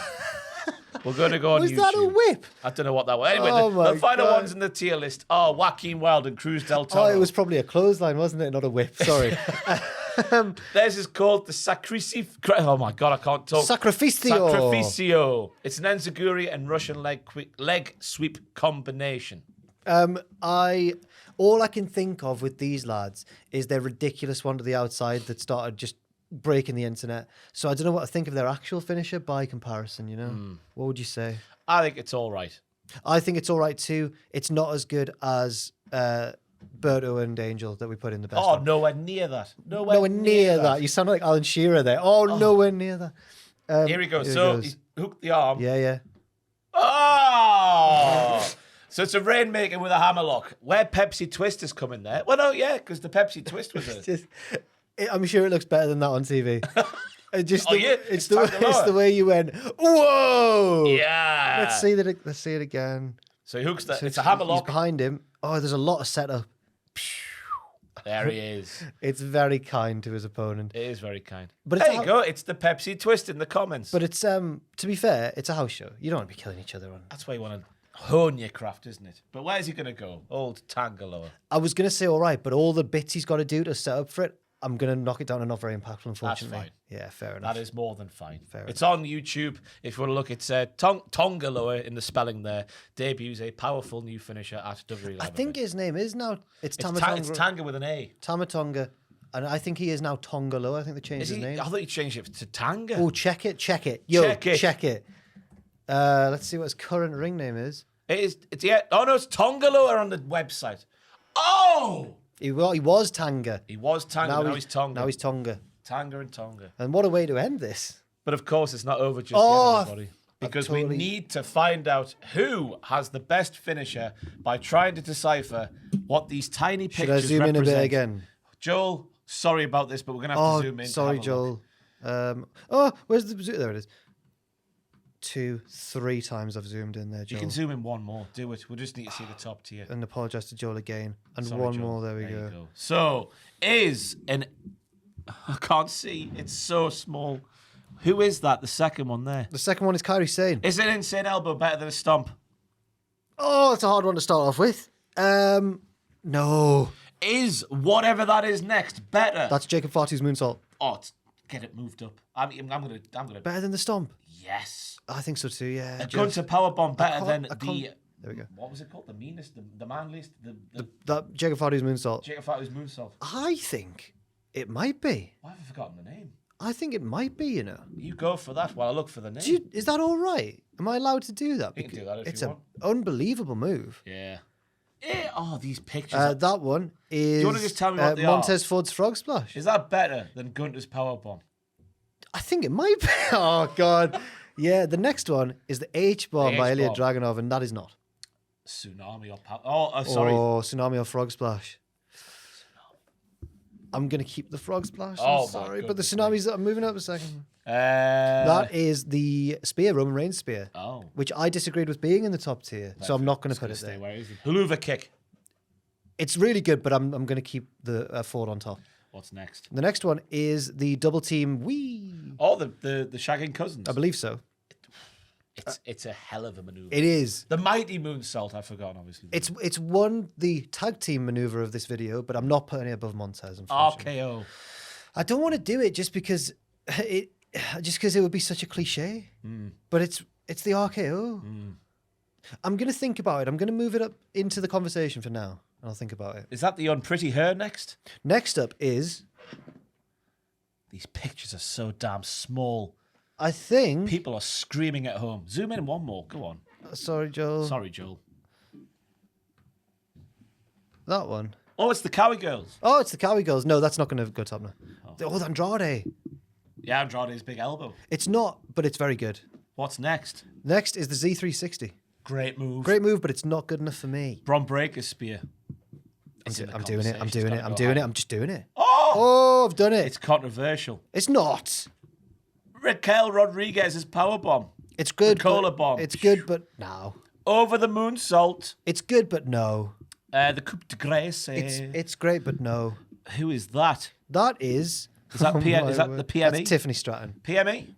We're going to go on Was YouTube. that a whip? I don't know what that was. Anyway, Oh the final God. ones in the tier list are Joaquin Wilde and Cruz del Toro. Oh, it was probably a clothesline, wasn't it? Not a whip. Sorry. Theirs is called the Sacrificio. Oh my God, I can't talk. Sacrificio. Sacrificio. It's an enziguri and Russian leg sweep combination. All I can think of with these lads is their ridiculous one to the outside that started just breaking the internet. So I don't know what to think of their actual finisher by comparison, you know? What would you say? I think it's all right. I think it's all right too. It's not as good as Berto and Angel that we put in the best Oh, one. nowhere near that. Nowhere near that. You sound like Alan Shearer there. Oh, nowhere near that. Here he goes. So he hooked the arm. Yeah. Oh! So it's a rainmaker with a hammerlock. Where Pepsi Twist is coming there? Well, no, yeah, because the Pepsi Twist was it. I'm sure it looks better than that on TV. It's the way you went. Whoa! Yeah. Let's see it again. So he hooks that. So it's a hammerlock. He's behind him. Oh, there's a lot of setup. There he is. It's very kind to his opponent. It is very kind. But There you go. It's the Pepsi twist in the comments. But it's to be fair, it's a house show. You don't want to be killing each other on. That's why you want to hone your craft, isn't it? But where's he going to go? Old Tangaloa. I was gonna say all right, but all the bits he's got to do to set up for it, I'm gonna knock it down and not very impactful, unfortunately. That's fine. Yeah, fair enough. That is more than fine. Fair It's on YouTube. If you want to look, it's Tongaloa in the spelling there. Debuts a powerful new finisher at WWE. I think his name is now. It's it's Tamatonga. Tanga with an A. Tamatonga. And I think he is now Tongaloa. I think they changed his name. I thought you changed it to Tanga. Oh, check it. Yo, Check it. Let's see what his current ring name is. It's Oh no, it's Tongaloa on the website. Oh, He was Tanga. he was Tanga. Now he's Tonga. Now he's Tonga. Tanga and Tonga. And what a way to end this. But of course, it's not over just Oh, yet, everybody. Because totally- we need to find out who has the best finisher by trying to decipher what these tiny Should I pictures zoom in a represent. bit again? Joel, sorry about this, but we're going to have to zoom in. to sorry, have a look. Joel. Where's the... There it is. 2, 3 times I've zoomed in there, You Joel. can zoom in one more. Do it. We just need to see the top tier. And apologise to Joel again. And Sorry, one Joel. more, there we you go. So, I can't see. It's so small. Who is that? The second one there. The second one is Kairi Sane. Is an insane elbow better than a stomp? Oh, it's a hard one to start off with. No. Is whatever that is next better? That's Jacob Farty's moonsault. Oh, get it moved up. I'm gonna. Better than the stomp? Yes. I think so too, yeah. A gun to powerbomb better than There we go. What was it called? The meanest, the manliest, the That Jacob Farty's moonsault. Jacob Fatty's moonsault. I think it might be. Why have I forgotten the name? I think it might be, you know. You go for that while I look for the name. Is that all right? Am I allowed to do that? You can do that if it's you an want. unbelievable move. Yeah. Oh, these pictures. That one is you wanna just tell me what they are? Montez Ford's Frog Splash. Is that better than Gunter's powerbomb? I think it might be. Oh, God. Yeah, the next one is the H-bomb by Ilya H-bomb. Dragunov, and that is not. Tsunami or sorry. Oh, Tsunami or Frog Splash. I'm going to keep the Frog Splash. Oh, I'm my sorry, but the goodness Tsunamis, I'm moving up a second. That That is the spear, Roman Reigns spear, Oh. which I disagreed with being in the top tier, so I'm not going to put it Stay there. where is it? Huluva kick. It's really good, but I'm going to keep the Ford on top. What's next? The next one is the double team wee. Oh, the shagging cousins. I believe so. It's a hell of a maneuver. It is. The mighty moonsault. I've forgotten, obviously. It's won the tag team maneuver of this video, but I'm not putting it above Montez. Unfortunately. RKO. I don't want to do it just because it would be such a cliche. But it's the RKO. I'm gonna think about it. I'm gonna move it up into the conversation for now, and I'll think about it. Is that the unpretty hair next? Next up is, These pictures are so damn small. I think. People are screaming at home. Zoom in one more. Go on. Sorry, Joel. Sorry, Joel. That one. Oh, it's the Cowie Girls. Oh, it's the Cowie Girls. No, that's not going to go top now. Oh, the Andrade. Yeah, Andrade's big elbow. It's not, but it's very good. What's next? Next is the Z360. Great move. Great move, but it's not good enough for me. Braun Breaker's spear. I'm doing it. I'm doing it. I'm doing it. I'm just doing it. Oh! I've done it. It's controversial. It's not. Raquel Rodriguez's powerbomb. It's good. Cola but bomb. It's good, but no. Over the moonsault. It's good, but no. The coup de grace. It's great, but no. Who is that? That is. Is that, is that the PME? That's Tiffany Stratton. PME?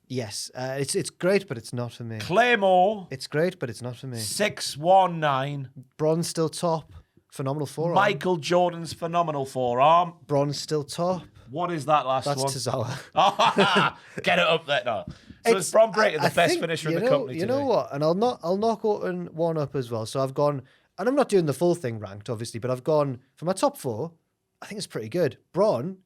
Yes. It's great, but it's not for me. Claymore. It's great, but it's not for me. 619. Bronze still top. Phenomenal forearm. Michael Jordan's phenomenal forearm. Bronze still top. What is that last That's one? Tozawa. Get it up there. No. So it's Braun Breaker, the I best think, finisher in you the know, company You know today. what? And I'll knock Orton one up as well. So I've gone, and I'm not doing the full thing ranked, obviously, but I've gone for my top 4. I think it's pretty good. Braun,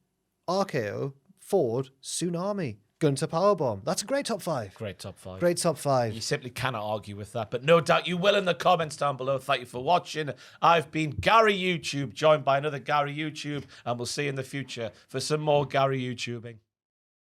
RKO, Ford, Tsunami, Gunter Powerbomb. That's a great top 5. Great top 5. Great top 5. You simply cannot argue with that, but no doubt you will in the comments down below. Thank you for watching. I've been Gary YouTube, joined by another Gary YouTube, and we'll see you in the future for some more Gary YouTubing.